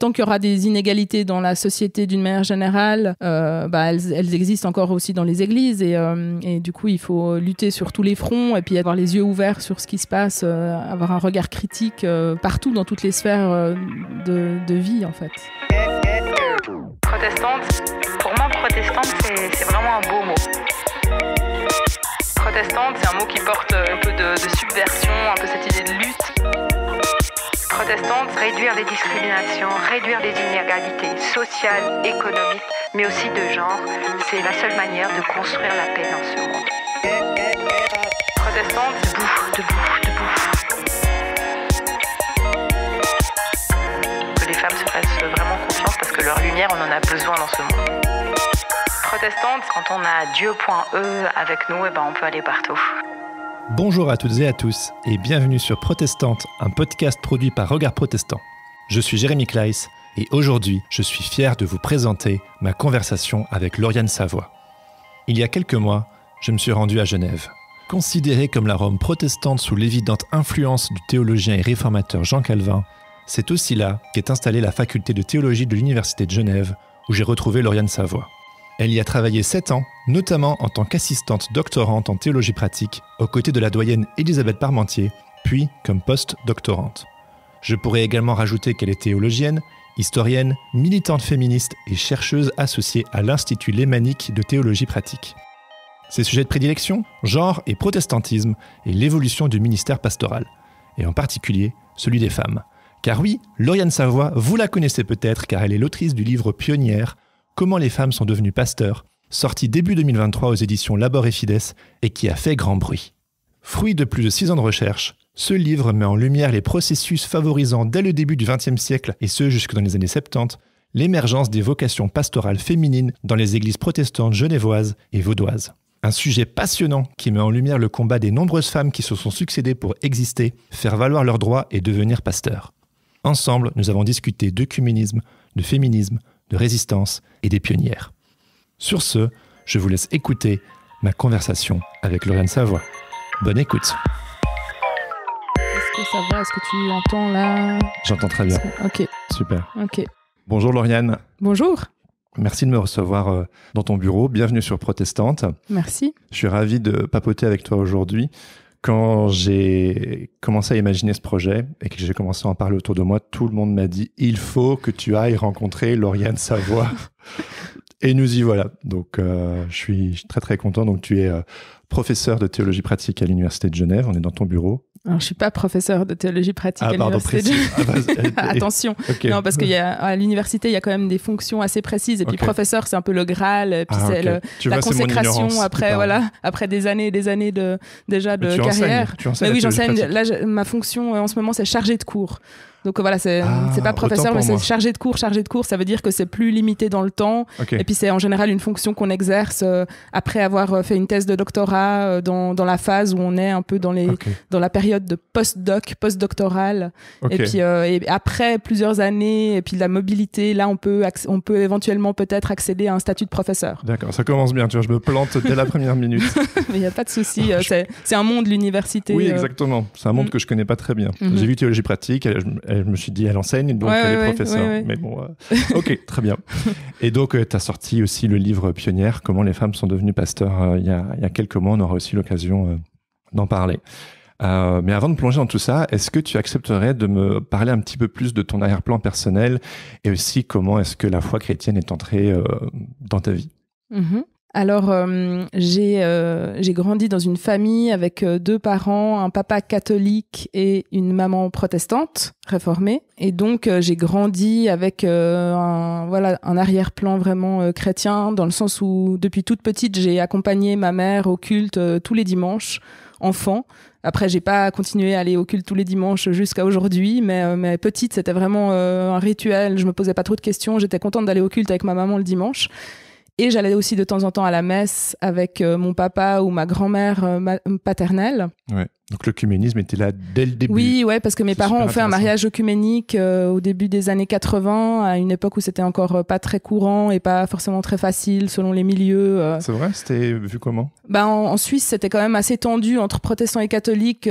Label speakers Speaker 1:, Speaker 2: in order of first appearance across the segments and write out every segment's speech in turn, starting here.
Speaker 1: tant qu'il y aura des inégalités dans la société d'une manière générale, elles existent encore aussi dans les églises et du coup il faut lutter sur tous les fronts et puis avoir les yeux ouverts sur ce qui se passe, avoir un regard critique partout dans toutes les sphères de vie en fait.
Speaker 2: Protestante, pour moi protestante c'est vraiment un beau mot. Protestante, c'est un mot qui porte un peu de subversion, un peu cette idée de lutte. Protestante, réduire les discriminations, réduire les inégalités sociales, économiques, mais aussi de genre, c'est la seule manière de construire la paix dans ce monde. Protestante, debout. Que les femmes se fassent vraiment confiance parce que leur lumière, on en a besoin dans ce monde. Protestante, quand on a Dieu.e avec nous, on peut aller partout.
Speaker 3: Bonjour à toutes et à tous et bienvenue sur Protestante, un podcast produit par Regard Protestant. Je suis Jérémy Kleiss et aujourd'hui, je suis fier de vous présenter ma conversation avec Lauriane Savoie. Il y a quelques mois, je me suis rendu à Genève. Considérée comme la Rome protestante sous l'évidente influence du théologien et réformateur Jean Calvin, c'est aussi là qu'est installée la faculté de théologie de l'Université de Genève où j'ai retrouvé Lauriane Savoie. Elle y a travaillé 7 ans, notamment en tant qu'assistante doctorante en théologie pratique, aux côtés de la doyenne Élisabeth Parmentier, puis comme post-doctorante. Je pourrais également rajouter qu'elle est théologienne, historienne, militante féministe et chercheuse associée à l'Institut lémanique de théologie pratique. Ses sujets de prédilection, genre et protestantisme, et l'évolution du ministère pastoral, et en particulier celui des femmes. Car oui, Lauriane Savoie, vous la connaissez peut-être car elle est l'autrice du livre Pionnière, Comment les femmes sont devenues pasteurs, sorti début 2023 aux éditions Labor et Fides et qui a fait grand bruit. Fruit de plus de 6 ans de recherche, ce livre met en lumière les processus favorisant dès le début du XXe siècle et ce jusque dans les années 70, l'émergence des vocations pastorales féminines dans les églises protestantes genevoises et vaudoises. Un sujet passionnant qui met en lumière le combat des nombreuses femmes qui se sont succédées pour exister, faire valoir leurs droits et devenir pasteurs. Ensemble, nous avons discuté d'œcuménisme, de féminisme, de résistance et des pionnières. Sur ce, je vous laisse écouter ma conversation avec Lauriane Savoie. Bonne écoute.
Speaker 1: Est-ce que ça va? Est-ce que tu entends là?
Speaker 3: J'entends très bien.
Speaker 1: Ok.
Speaker 3: Super.
Speaker 1: Ok.
Speaker 3: Bonjour Lauriane.
Speaker 1: Bonjour.
Speaker 3: Merci de me recevoir dans ton bureau. Bienvenue sur Protestante.
Speaker 1: Merci.
Speaker 3: Je suis ravi de papoter avec toi aujourd'hui. Quand j'ai commencé à imaginer ce projet et que j'ai commencé à en parler autour de moi, tout le monde m'a dit « Il faut que tu ailles rencontrer Lauriane Savoie ». Et nous y voilà. Donc, je suis très, très content. Donc, tu es professeur de théologie pratique à l'Université de Genève. On est dans ton bureau.
Speaker 1: Alors, je ne suis pas professeur de théologie pratique à l'Université de Genève. Attention. Okay. Non, parce qu'à l'université, il y a quand même des fonctions assez précises. Et puis, professeur, c'est un peu le Graal. Et puis, c'est la consécration après des années et des années de carrière. Mais oui, j'enseigne. Là, ma fonction en ce moment, c'est chargé de cours. Donc voilà, c'est pas professeur, mais c'est chargé de cours. Chargé de cours, ça veut dire que c'est plus limité dans le temps. Okay. Et puis c'est en général une fonction qu'on exerce après avoir fait une thèse de doctorat dans la phase où on est un peu dans la période de postdoctorale. Okay. Et puis et après plusieurs années et puis de la mobilité, là on peut éventuellement peut-être accéder à un statut de professeur.
Speaker 3: D'accord, ça commence bien. Tu vois, je me plante dès la première minute.
Speaker 1: Mais il y a pas de souci. C'est un monde l'université.
Speaker 3: Oui, exactement. C'est un monde que je connais pas très bien. J'ai vu théologie pratique. Je me suis dit, elle enseigne, donc elle est professeure. Ouais. Mais bon, ok, très bien. Et donc, tu as sorti aussi le livre Pionnière, Comment les femmes sont devenues pasteurs, il y a quelques mois. On aura aussi l'occasion d'en parler. Mais avant de plonger dans tout ça, est-ce que tu accepterais de me parler un petit peu plus de ton arrière-plan personnel et aussi comment est-ce que la foi chrétienne est entrée dans ta vie?
Speaker 1: Alors, j'ai grandi dans une famille avec 2 parents, un papa catholique et une maman protestante, réformée. Et donc, j'ai grandi avec un arrière-plan vraiment chrétien, dans le sens où, depuis toute petite, j'ai accompagné ma mère au culte tous les dimanches, enfant. Après, j'ai pas continué à aller au culte tous les dimanches jusqu'à aujourd'hui, mais petite, c'était vraiment un rituel. Je me posais pas trop de questions. J'étais contente d'aller au culte avec ma maman le dimanche. Et j'allais aussi de temps en temps à la messe avec mon papa ou ma grand-mère paternelle.
Speaker 3: Ouais. Donc l'œcuménisme était là dès le début.
Speaker 1: Oui, ouais, parce que mes parents ont fait un mariage œcuménique au début des années 80, à une époque où c'était encore pas très courant et pas forcément très facile selon les milieux.
Speaker 3: C'est vrai, c'était vu comment ?
Speaker 1: En Suisse, c'était quand même assez tendu entre protestants et catholiques,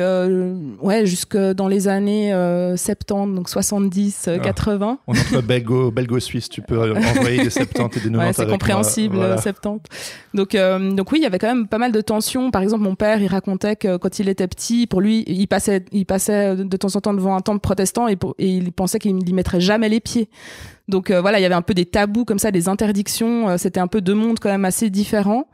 Speaker 1: jusque dans les années 70, donc 70, 80.
Speaker 3: On est entre belgo-suisse, tu peux envoyer des 70 et des 90
Speaker 1: ouais, c'est compréhensible, moi, voilà. 70. Donc oui, il y avait quand même pas mal de tensions. Par exemple, mon père, il racontait que quand il était petit, pour lui, il passait de temps en temps devant un temple protestant et il pensait qu'il n'y mettrait jamais les pieds. Donc il y avait un peu des tabous comme ça, des interdictions. C'était un peu deux mondes quand même assez différents.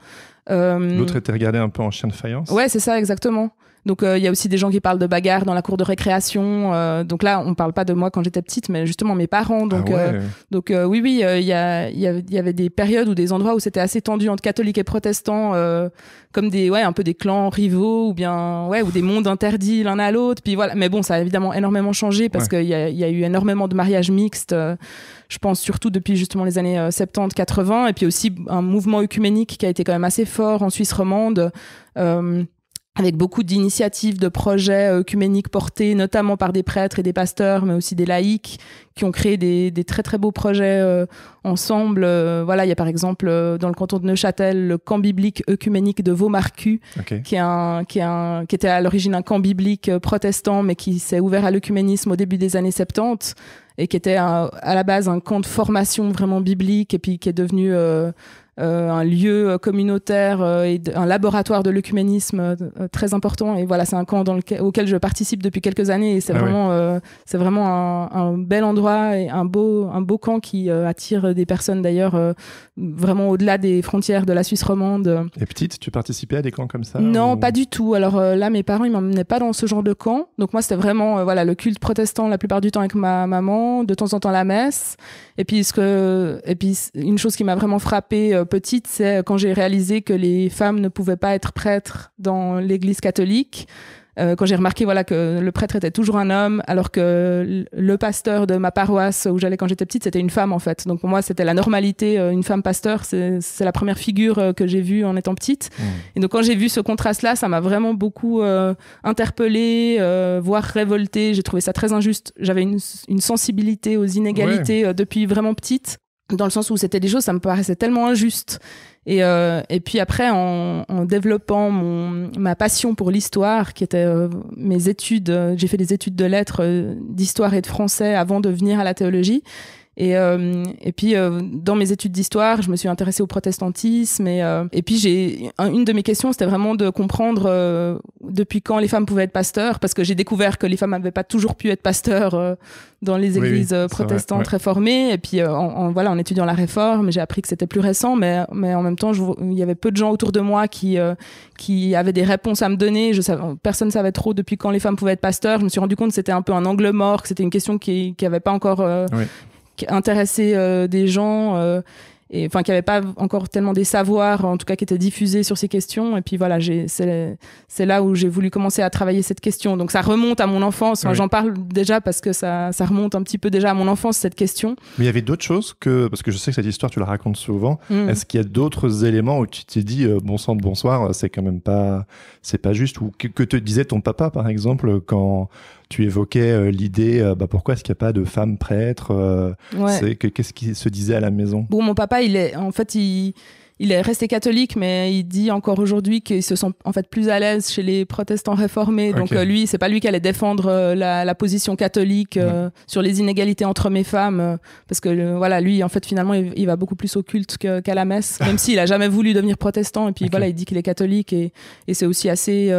Speaker 3: L'autre était regardé un peu en chien de faïence.
Speaker 1: Ouais, c'est ça, exactement. Donc il y a aussi des gens qui parlent de bagarres dans la cour de récréation. Donc là, on parle pas de moi quand j'étais petite, mais justement mes parents. Donc oui, il y avait des périodes ou des endroits où c'était assez tendu entre catholiques et protestants, comme un peu des clans rivaux ou des mondes interdits l'un à l'autre. Puis voilà. Mais bon, ça a évidemment énormément changé parce qu'il y a eu énormément de mariages mixtes. Je pense surtout depuis justement les années 70-80, et puis aussi un mouvement œcuménique qui a été quand même assez fort en Suisse romande. Avec beaucoup d'initiatives, de projets œcuméniques portés notamment par des prêtres et des pasteurs, mais aussi des laïcs qui ont créé des très très beaux projets ensemble. Il y a par exemple dans le canton de Neuchâtel le camp biblique œcuménique de Vaumarcus, qui était à l'origine un camp biblique protestant, mais qui s'est ouvert à l'œcuménisme au début des années 70 et qui était à la base un camp de formation vraiment biblique et puis qui est devenu un lieu communautaire et un laboratoire de l'œcuménisme très important. Et voilà, c'est un camp auquel je participe depuis quelques années et c'est vraiment un bel endroit et un beau camp qui attire des personnes d'ailleurs vraiment au-delà des frontières de la Suisse romande.
Speaker 3: Et petite, tu participais à des camps comme ça ?
Speaker 1: Non, pas du tout. Alors là, mes parents, ils m'emmenaient pas dans ce genre de camp. Donc moi, c'était vraiment le culte protestant la plupart du temps avec ma maman, de temps en temps la messe. Et puis une chose qui m'a vraiment frappée petite, c'est quand j'ai réalisé que les femmes ne pouvaient pas être prêtres dans l'église catholique. Quand j'ai remarqué que le prêtre était toujours un homme, alors que le pasteur de ma paroisse où j'allais quand j'étais petite, c'était une femme en fait. Donc pour moi, c'était la normalité, une femme pasteur, c'est la première figure que j'ai vue en étant petite. Et donc quand j'ai vu ce contraste-là, ça m'a vraiment beaucoup interpellée, voire révoltée. J'ai trouvé ça très injuste. J'avais une sensibilité aux inégalités depuis vraiment petite, dans le sens où c'était des choses, ça me paraissait tellement injuste. Et puis après, en développant ma passion pour l'histoire, qui était mes études, j'ai fait des études de lettres, d'histoire et de français avant de venir à la théologie. Et puis dans mes études d'histoire, je me suis intéressée au protestantisme et puis une de mes questions, c'était vraiment de comprendre depuis quand les femmes pouvaient être pasteurs, parce que j'ai découvert que les femmes n'avaient pas toujours pu être pasteurs dans les églises protestantes réformées. Et puis en étudiant la réforme, j'ai appris que c'était plus récent, mais en même temps, il y avait peu de gens autour de moi qui avaient des réponses à me donner. Personne ne savait trop depuis quand les femmes pouvaient être pasteurs. Je me suis rendu compte que c'était un peu un angle mort, que c'était une question qui avait pas encore intéressé des gens et qui n'avaient pas encore tellement des savoirs, en tout cas qui étaient diffusés sur ces questions. Et puis voilà, c'est là où j'ai voulu commencer à travailler cette question. Donc ça remonte à mon enfance. J'en parle déjà parce que ça remonte un petit peu déjà à mon enfance, cette question. Mais
Speaker 3: il y avait d'autres choses parce que je sais que cette histoire, tu la racontes souvent. Est-ce qu'il y a d'autres éléments où tu t'es dit bon sang de bonsoir, c'est quand même pas juste, ou que te disait ton papa par exemple quand tu évoquais l'idée, pourquoi est-ce qu'il n'y a pas de femmes prêtres qu'est-ce qui se disait à la maison?
Speaker 1: Bon, mon papa, il est resté catholique, mais il dit encore aujourd'hui qu'il se sent en fait plus à l'aise chez les protestants réformés. Donc lui, c'est pas lui qui allait défendre la position catholique sur les inégalités entre hommes et femmes, parce que lui, en fait, finalement, il va beaucoup plus au culte qu'à la messe, même s'il a jamais voulu devenir protestant. Et puis il dit qu'il est catholique et c'est aussi assez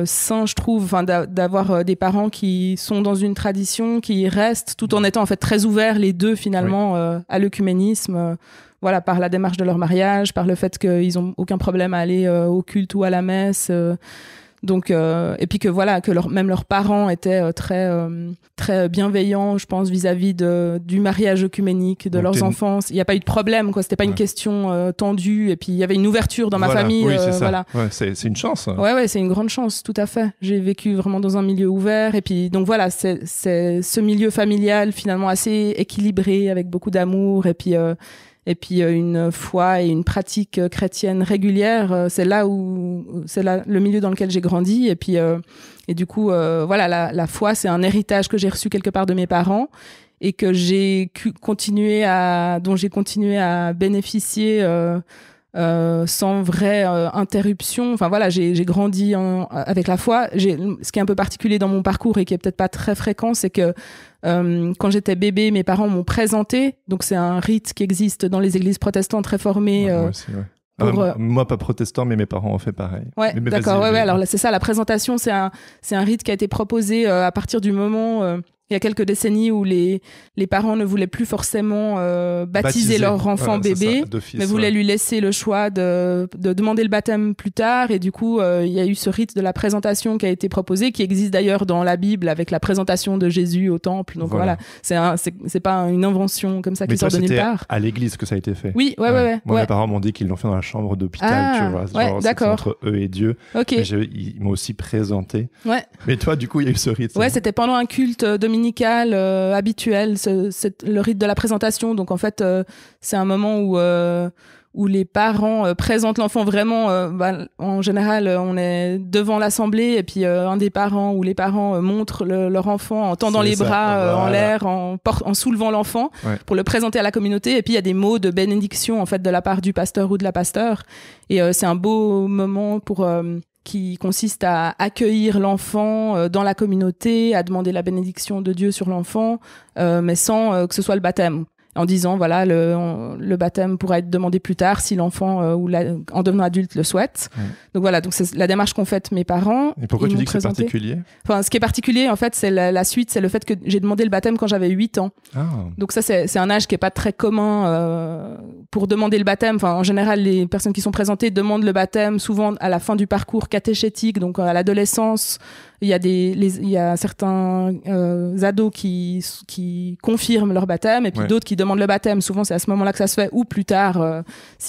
Speaker 1: sain, je trouve, d'avoir des parents qui sont dans une tradition, qui restent, tout en étant en fait très ouverts les deux finalement à l'œcuménisme, par la démarche de leur mariage, par le fait qu'ils ont aucun problème à aller au culte ou à la messe. Donc et puis que même leurs parents étaient très bienveillants, je pense, vis-à-vis du mariage œcuménique de leurs enfants. Il n'y a pas eu de problème, quoi. C'était pas une question tendue. Et puis il y avait une ouverture dans ma famille.
Speaker 3: Oui, c'est ça. C'est une chance.
Speaker 1: Ouais, c'est une grande chance, tout à fait. J'ai vécu vraiment dans un milieu ouvert. Et puis donc c'est ce milieu familial finalement assez équilibré, avec beaucoup d'amour. Et puis et puis une foi et une pratique chrétienne régulière. C'est le milieu dans lequel j'ai grandi. Et puis et du coup, voilà, la foi, c'est un héritage que j'ai reçu quelque part de mes parents et que dont j'ai continué à bénéficier sans vraie interruption. Enfin voilà, j'ai grandi avec la foi. Ce qui est un peu particulier dans mon parcours et qui est peut-être pas très fréquent, c'est que quand j'étais bébé, mes parents m'ont présenté. Donc c'est un rite qui existe dans les églises protestantes réformées.
Speaker 3: Moi aussi, ouais. Moi, pas protestant, mais mes parents ont fait pareil.
Speaker 1: Ouais, mais d'accord. Ouais. Alors là, c'est ça, la présentation, c'est un rite qui a été proposé à partir du moment, il y a quelques décennies, où les parents ne voulaient plus forcément baptiser leur enfant bébé, mais voulaient lui laisser le choix de demander le baptême plus tard. Et du coup, il y a eu ce rite de la présentation qui a été proposé, qui existe d'ailleurs dans la Bible avec la présentation de Jésus au temple. Donc voilà, c'est pas une invention comme ça qui sort de nulle part.
Speaker 3: À l'église que ça a été fait.
Speaker 1: Oui, ouais.
Speaker 3: Moi, mes parents m'ont dit qu'ils l'ont fait dans la chambre d'hôpital, tu vois.
Speaker 1: Ouais, d'accord.
Speaker 3: Entre eux et Dieu.
Speaker 1: Ok.
Speaker 3: Ils m'ont aussi présenté.
Speaker 1: Ouais.
Speaker 3: Mais toi, du coup, il y a eu ce rite.
Speaker 1: Ouais, c'était pendant un culte dominical habituel, c'est le rite de la présentation. Donc en fait, c'est un moment où les parents présentent l'enfant vraiment. En général, on est devant l'assemblée et puis un des parents ou les parents montrent leur enfant en tendant les bras en l'air, en soulevant l'enfant pour le présenter à la communauté. Et puis il y a des mots de bénédiction en fait de la part du pasteur ou de la pasteur. Et c'est un beau moment qui consiste à accueillir l'enfant dans la communauté, à demander la bénédiction de Dieu sur l'enfant, mais sans que ce soit le baptême. En disant, voilà, le baptême pourra être demandé plus tard si l'enfant, en devenant adulte, le souhaite. Donc voilà, donc c'est la démarche qu'ont faite mes parents.
Speaker 3: Et pourquoi tu dis que c'est particulier ?
Speaker 1: Enfin, ce qui est particulier, en fait, c'est la suite, c'est le fait que j'ai demandé le baptême quand j'avais 8 ans. Ah. Donc ça, c'est un âge qui est pas très commun pour demander le baptême. Enfin, en général, les personnes qui sont présentées demandent le baptême souvent à la fin du parcours catéchétique, donc à l'adolescence. Il y a certains ados qui confirment leur baptême et puis d'autres qui demandent le baptême. Souvent, c'est à ce moment-là que ça se fait ou plus tard.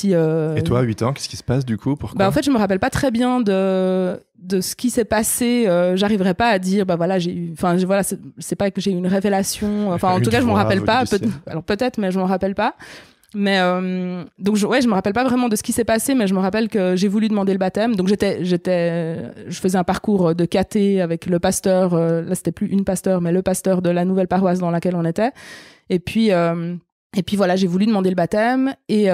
Speaker 1: Et
Speaker 3: toi, à 8 ans, qu'est-ce qui se passe du coup ? Pourquoi ?
Speaker 1: En fait, je me rappelle pas très bien de ce qui s'est passé. J'arriverai pas à dire, c'est pas que j'ai eu une révélation. Enfin, en tout cas, je m'en rappelle pas. Alors peut-être, mais je m'en rappelle pas. Mais donc je me rappelle pas vraiment de ce qui s'est passé, mais je me rappelle que j'ai voulu demander le baptême. Donc je faisais un parcours de caté avec le pasteur. Là, c'était plus une pasteur, mais le pasteur de la nouvelle paroisse dans laquelle on était. Et puis voilà, j'ai voulu demander le baptême et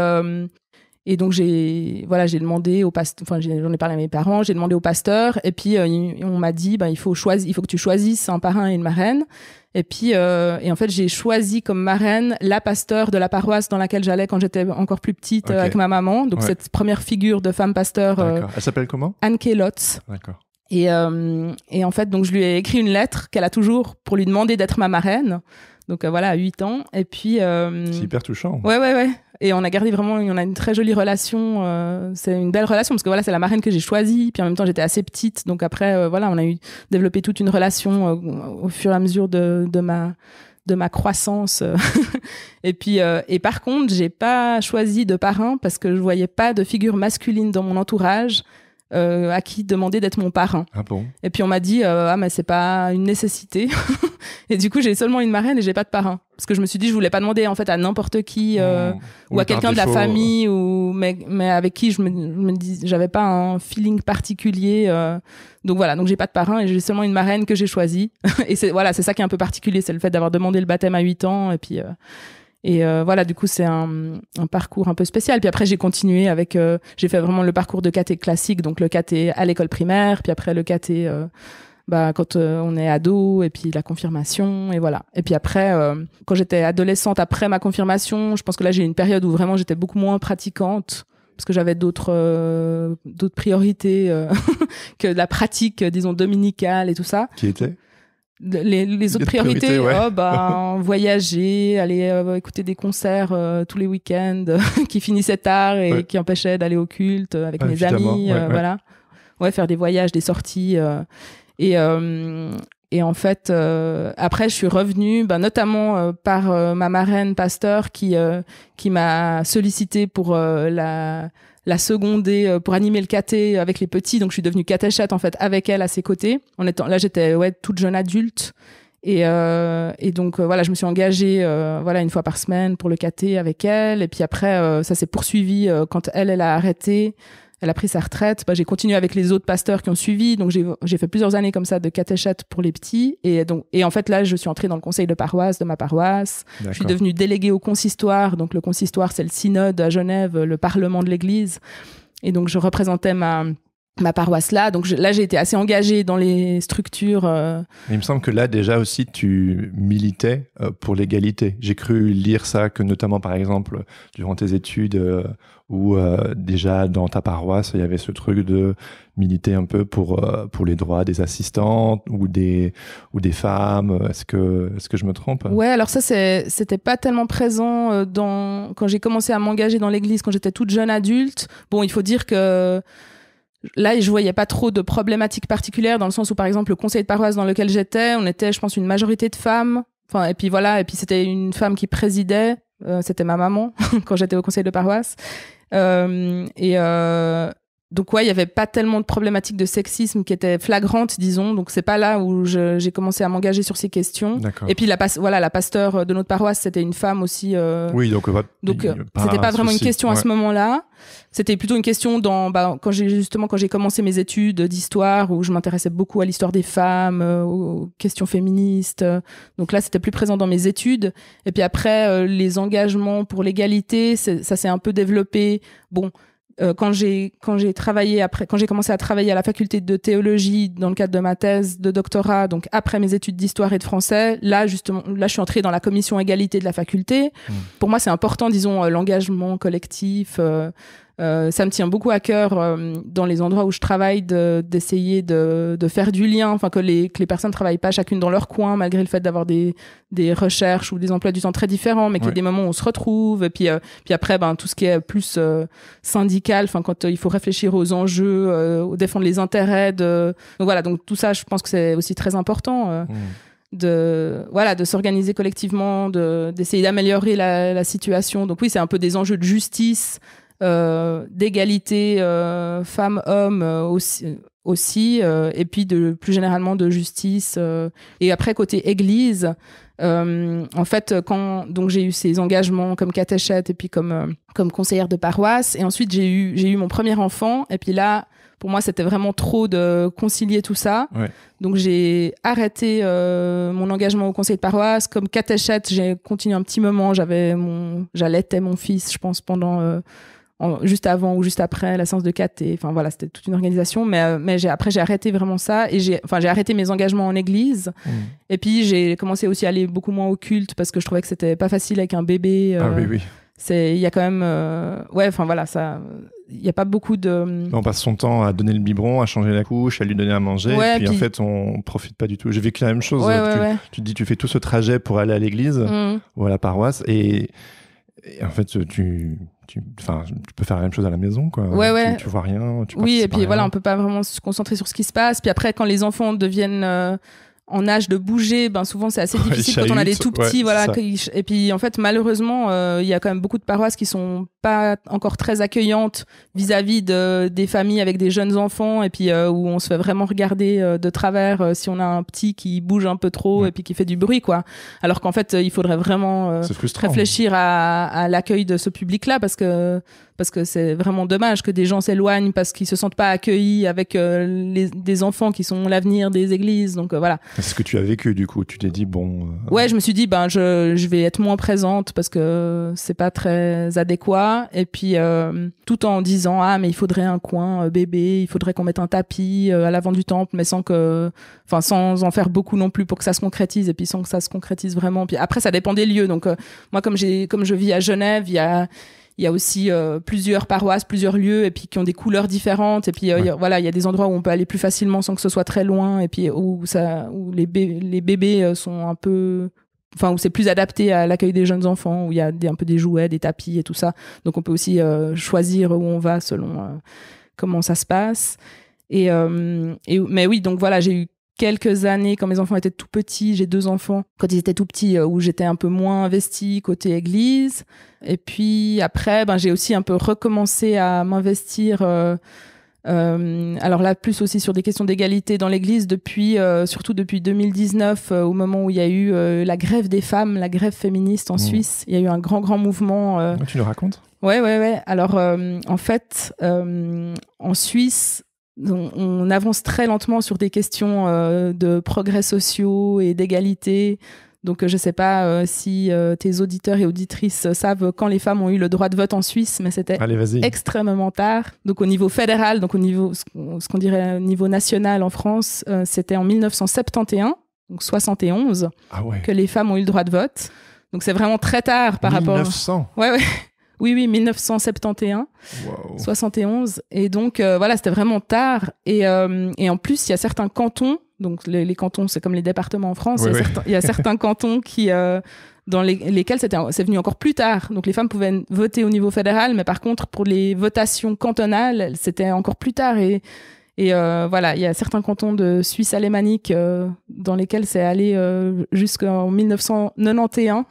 Speaker 1: donc j'ai demandé au pasteur. Enfin, j'en ai parlé à mes parents. J'ai demandé au pasteur et puis on m'a dit, il faut que tu choisisses un parrain et une marraine. Et puis, et en fait, j'ai choisi comme marraine la pasteur de la paroisse dans laquelle j'allais quand j'étais encore plus petite avec ma maman. Donc, cette première figure de femme pasteur.
Speaker 3: Elle s'appelle comment ?
Speaker 1: Anne-Kay Lotz.
Speaker 3: D'accord.
Speaker 1: Et en fait, donc, je lui ai écrit une lettre qu'elle a toujours pour lui demander d'être ma marraine. Donc, voilà, à 8 ans. Et puis...
Speaker 3: C'est hyper touchant.
Speaker 1: Ouais. Et on a gardé on a une très jolie relation. C'est une belle relation parce que voilà, c'est la marraine que j'ai choisie. Puis en même temps, j'étais assez petite. Donc après, on a développé toute une relation au fur et à mesure de ma croissance. Et puis, et par contre, j'ai pas choisi de parrain parce que je voyais pas de figure masculine dans mon entourage à qui demander d'être mon parrain.
Speaker 3: Ah bon ?
Speaker 1: Et puis on m'a dit mais c'est pas une nécessité. Et du coup j'ai seulement une marraine et j'ai pas de parrain parce que je me suis dit je voulais pas demander en fait à n'importe qui ou à quelqu'un de la famille mais avec qui je me dis j'avais pas un feeling particulier donc voilà, donc j'ai pas de parrain et j'ai seulement une marraine que j'ai choisie. Et c'est ça qui est un peu particulier, c'est le fait d'avoir demandé le baptême à 8 ans et puis voilà, du coup, c'est un parcours un peu spécial. Puis après, j'ai continué avec... j'ai fait vraiment le parcours de caté classique, donc le caté à l'école primaire, puis après le caté quand on est ado, et puis la confirmation, et voilà. Et puis après, quand j'étais adolescente, après ma confirmation, je pense que là, j'ai eu une période où vraiment j'étais beaucoup moins pratiquante, parce que j'avais d'autres priorités que la pratique, disons, dominicale et tout ça.
Speaker 3: Qui était ?
Speaker 1: Les autres priorités, voyager, aller écouter des concerts tous les week-ends qui finissaient tard et qui empêchaient d'aller au culte avec mes amis, voilà. Ouais, faire des voyages, des sorties. Et en fait, après, je suis revenue, notamment par ma marraine pasteur qui m'a sollicité pour la seconder pour animer le caté avec les petits. Donc, je suis devenue catéchète, en fait, avec elle à ses côtés. Là, j'étais toute jeune adulte. Et donc, voilà, je me suis engagée une fois par semaine pour le caté avec elle. Et puis après, ça s'est poursuivi quand elle a arrêté. Elle a pris sa retraite. J'ai continué avec les autres pasteurs qui ont suivi. Donc, j'ai fait plusieurs années comme ça de catéchète pour les petits. Et en fait, là, je suis entrée dans le conseil de paroisse de ma paroisse. D'accord. Je suis devenue déléguée au consistoire. Donc, le consistoire, c'est le synode à Genève, le parlement de l'Église. Et donc, je représentais ma paroisse là. Donc là, j'ai été assez engagée dans les structures.
Speaker 3: Il me semble que là, déjà aussi, tu militais pour l'égalité. J'ai cru lire ça, que notamment, par exemple, durant tes études, où déjà dans ta paroisse, il y avait ce truc de militer un peu pour les droits des assistantes ou des femmes. Est-ce que je me trompe ?
Speaker 1: Ouais, alors ça, c'était pas tellement présent quand j'ai commencé à m'engager dans l'église, quand j'étais toute jeune adulte. Bon, il faut dire que là, je voyais pas trop de problématiques particulières, dans le sens où, par exemple, le conseil de paroisse dans lequel j'étais, on était, je pense, une majorité de femmes. Et puis c'était une femme qui présidait. C'était ma maman quand j'étais au conseil de paroisse. Donc ouais, il y avait pas tellement de problématiques de sexisme qui étaient flagrantes, disons. Donc c'est pas là où j'ai commencé à m'engager sur ces questions.
Speaker 3: D'accord.
Speaker 1: Et puis la pasteure de notre paroisse, c'était une femme aussi.
Speaker 3: Oui, donc
Speaker 1: c'était pas vraiment une question à ce moment-là. C'était plutôt une question quand j'ai commencé mes études d'histoire, où je m'intéressais beaucoup à l'histoire des femmes, aux questions féministes. Donc là, c'était plus présent dans mes études. Et puis après, les engagements pour l'égalité, ça s'est un peu développé. Bon. Quand j'ai commencé à travailler à la faculté de théologie dans le cadre de ma thèse de doctorat, donc après mes études d'histoire et de français, là je suis entrée dans la commission égalité de la faculté. Pour moi, c'est important, disons, l'engagement collectif. Ça me tient beaucoup à cœur dans les endroits où je travaille d'essayer de faire du lien, que les personnes ne travaillent pas chacune dans leur coin, malgré le fait d'avoir des recherches ou des emplois du temps très différents, mais qu'il y a des moments où on se retrouve. Et puis après, tout ce qui est plus syndical, quand il faut réfléchir aux enjeux, défendre les intérêts. Donc voilà, donc tout ça, je pense que c'est aussi très important. De s'organiser collectivement, d'essayer d'améliorer la situation. Donc oui, c'est un peu des enjeux de justice, d'égalité femmes-hommes aussi et puis plus généralement de justice. Et après, côté église, en fait, donc j'ai eu ces engagements comme catéchète et puis comme conseillère de paroisse, et ensuite j'ai eu mon premier enfant, et puis là, pour moi, c'était vraiment trop de concilier tout ça. Ouais. Donc, j'ai arrêté mon engagement au conseil de paroisse. Comme catéchète, j'ai continué un petit moment. J'allaitais mon fils, je pense, pendant juste avant ou juste après la séance de caté. Enfin, voilà, c'était toute une organisation. Mais après, j'ai arrêté vraiment ça. Et j'ai arrêté mes engagements en église. Et puis, j'ai commencé aussi à aller beaucoup moins au culte, parce que je trouvais que c'était pas facile avec un bébé.
Speaker 3: Oui.
Speaker 1: Il y a quand même il y a pas beaucoup de...
Speaker 3: On passe son temps à donner le biberon, à changer la couche, à lui donner à manger, et puis en fait on profite pas du tout. J'ai vécu la même chose. Tu te dis, tu fais tout ce trajet pour aller à l'église ou à la paroisse, et en fait tu peux faire la même chose à la maison, quoi. Tu vois rien,
Speaker 1: et puis voilà, on peut pas vraiment se concentrer sur ce qui se passe. Puis après, quand les enfants deviennent en âge de bouger, souvent c'est assez difficile quand on a des tout petits, et puis en fait, malheureusement, il y a quand même beaucoup de paroisses qui sont pas encore très accueillantes vis-à-vis des familles avec des jeunes enfants, et puis où on se fait vraiment regarder de travers si on a un petit qui bouge un peu trop et puis qui fait du bruit, quoi. Alors qu'en fait, il faudrait vraiment réfléchir à l'accueil de ce public-là, parce que c'est vraiment dommage que des gens s'éloignent parce qu'ils se sentent pas accueillis avec des enfants qui sont l'avenir des églises. Donc voilà.
Speaker 3: C'est ce que tu as vécu, du coup. Tu t'es dit,
Speaker 1: Ouais, je me suis dit, je vais être moins présente parce que c'est pas très adéquat. Et puis, tout en disant, mais il faudrait un coin bébé, il faudrait qu'on mette un tapis à l'avant du temple, mais sans en faire beaucoup non plus pour que ça se concrétise, et puis sans que ça se concrétise vraiment. Puis après, ça dépend des lieux. Donc, moi, comme je vis à Genève, il y a aussi plusieurs paroisses, plusieurs lieux, et puis qui ont des couleurs différentes. Et puis il y a des endroits où on peut aller plus facilement sans que ce soit très loin, et puis où les bébés sont un peu, où c'est plus adapté à l'accueil des jeunes enfants, où il y a un peu des jouets, des tapis et tout ça. Donc on peut aussi choisir où on va selon comment ça se passe. Mais oui, donc voilà, j'ai eu quelques années quand mes enfants étaient tout petits. J'ai 2 enfants quand ils étaient tout petits, où j'étais un peu moins investie côté église. Et puis après, j'ai aussi un peu recommencé à m'investir Alors là, plus aussi sur des questions d'égalité dans l'Église surtout depuis 2019, au moment où il y a eu la grève des femmes, la grève féministe en Suisse. Il y a eu un grand mouvement.
Speaker 3: Tu nous racontes ?
Speaker 1: Ouais. Alors, en fait, en Suisse, on avance très lentement sur des questions de progrès sociaux et d'égalité. Donc, je ne sais pas si tes auditeurs et auditrices savent quand les femmes ont eu le droit de vote en Suisse, mais c'était extrêmement tard. Donc, au niveau fédéral, donc au niveau, ce qu'on dirait au niveau national en France, c'était en 1971, donc 71, que les femmes ont eu le droit de vote. Donc, c'est vraiment très tard par rapport...
Speaker 3: 1900
Speaker 1: Ouais. Oui, 1971, 71. Et donc, voilà, c'était vraiment tard. Et en plus, il y a certains cantons, donc les cantons, c'est comme les départements en France, il y a certains cantons dans lesquels c'est venu encore plus tard. Donc, les femmes pouvaient voter au niveau fédéral, mais par contre, pour les votations cantonales, c'était encore plus tard. Et voilà, il y a certains cantons de Suisse alémanique dans lesquels c'est allé jusqu'en 1991.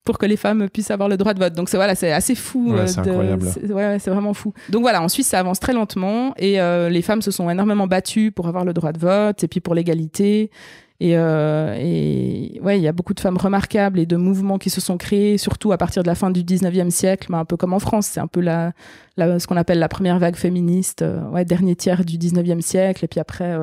Speaker 1: Pour que les femmes puissent avoir le droit de vote. Donc c'est assez fou.
Speaker 3: C'est incroyable.
Speaker 1: C'est vraiment fou. Donc voilà, en Suisse, ça avance très lentement et les femmes se sont énormément battues pour avoir le droit de vote et puis pour l'égalité. Et ouais, il y a beaucoup de femmes remarquables et de mouvements qui se sont créés, surtout à partir de la fin du 19e siècle, mais un peu comme en France. C'est un peu ce qu'on appelle la première vague féministe, dernier tiers du 19e siècle. Et puis après,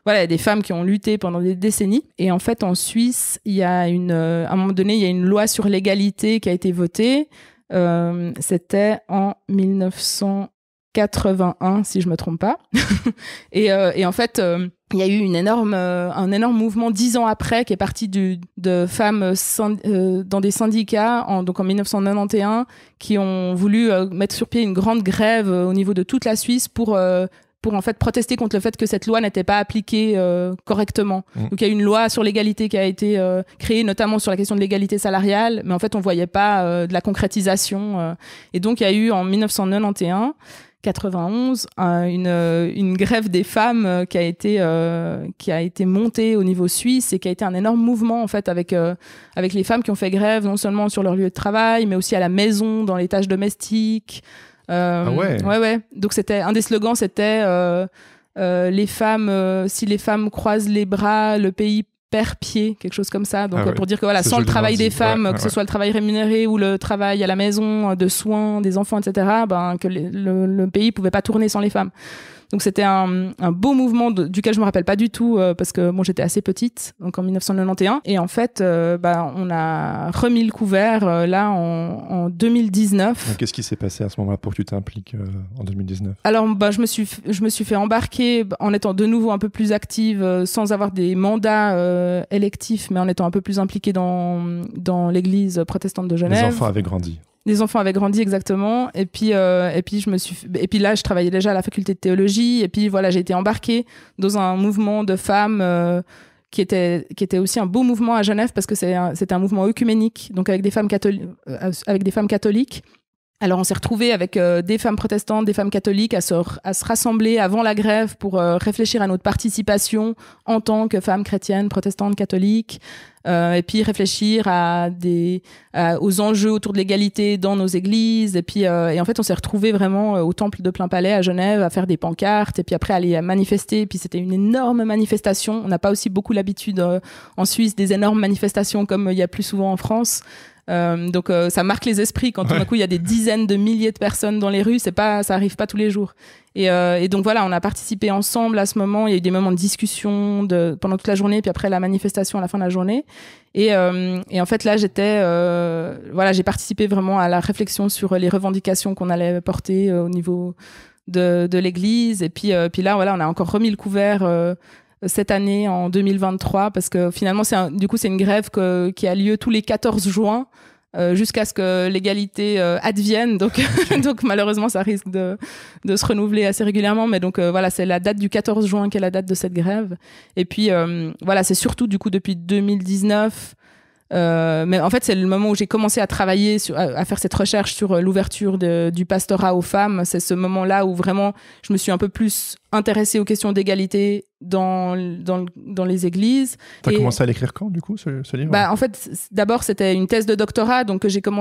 Speaker 1: voilà, il y a des femmes qui ont lutté pendant des décennies. Et en fait, en Suisse, il y a à un moment donné, il y a une loi sur l'égalité qui a été votée. C'était en 1981, si je me trompe pas. et en fait, il y a eu un énorme mouvement 10 ans après qui est parti de femmes dans des syndicats donc en 1991 qui ont voulu mettre sur pied une grande grève au niveau de toute la Suisse pour en fait protester contre le fait que cette loi n'était pas appliquée correctement. Donc il y a eu une loi sur l'égalité qui a été créée, notamment sur la question de l'égalité salariale, mais en fait on voyait pas de la concrétisation. Et donc il y a eu en 1991 une grève des femmes qui a été montée au niveau suisse et qui a été un énorme mouvement en fait avec les femmes qui ont fait grève non seulement sur leur lieu de travail mais aussi à la maison dans les tâches domestiques. Ouais. Donc c'était un des slogans, c'était les femmes, si les femmes croisent les bras, le pays perd pied, quelque chose comme ça. Donc pour dire que voilà, sans le travail des femmes, que ce soit le travail rémunéré ou le travail à la maison, de soins des enfants, etc., que le pays pouvait pas tourner sans les femmes. Donc c'était un beau mouvement duquel je me rappelle pas du tout parce que j'étais assez petite, donc en 1991. Et en fait, on a remis le couvert là en 2019.
Speaker 3: Qu'est-ce qui s'est passé à ce moment-là pour que tu t'impliques en 2019 ?
Speaker 1: Alors je me suis fait embarquer en étant de nouveau un peu plus active, sans avoir des mandats électifs, mais en étant un peu plus impliquée dans l'église protestante de Genève.
Speaker 3: Les enfants avaient grandi.
Speaker 1: Les enfants avaient grandi, exactement. Et puis là, je travaillais déjà à la faculté de théologie. Et puis voilà, j'ai été embarquée dans un mouvement de femmes qui était aussi un beau mouvement à Genève parce que c'était un mouvement œcuménique, donc avec des femmes catholiques. Alors on s'est retrouvés avec des femmes protestantes, des femmes catholiques à se rassembler avant la grève pour réfléchir à notre participation en tant que femmes chrétiennes, protestantes, catholiques, et puis réfléchir aux enjeux autour de l'égalité dans nos églises. Et puis et en fait on s'est retrouvés vraiment au temple de Plainpalais à Genève à faire des pancartes et puis après aller manifester. Et puis c'était une énorme manifestation. On n'a pas aussi beaucoup l'habitude en Suisse des énormes manifestations comme il y a plus souvent en France. Donc ça marque les esprits quand tout d'un coup il y a des dizaines de milliers de personnes dans les rues, ça arrive pas tous les jours. Et donc voilà, on a participé ensemble à ce moment. Il y a eu des moments de discussion pendant toute la journée, puis après la manifestation à la fin de la journée. Et en fait là j'ai participé vraiment à la réflexion sur les revendications qu'on allait porter au niveau de l'église. Et puis là voilà, on a encore remis le couvert cette année en 2023 parce que finalement c'est une grève qui a lieu tous les 14 juin jusqu'à ce que l'égalité advienne, donc malheureusement ça risque de se renouveler assez régulièrement, mais donc voilà, c'est la date du 14 juin qui est la date de cette grève. Et puis voilà, c'est surtout du coup depuis 2019 mais en fait c'est le moment où j'ai commencé à travailler à faire cette recherche sur l'ouverture du pastorat aux femmes. C'est ce moment-là où vraiment je me suis un peu plus intéressée aux questions d'égalité dans les églises.
Speaker 3: T'as commencé à l'écrire quand du coup ce livre ?
Speaker 1: En fait d'abord c'était une thèse de doctorat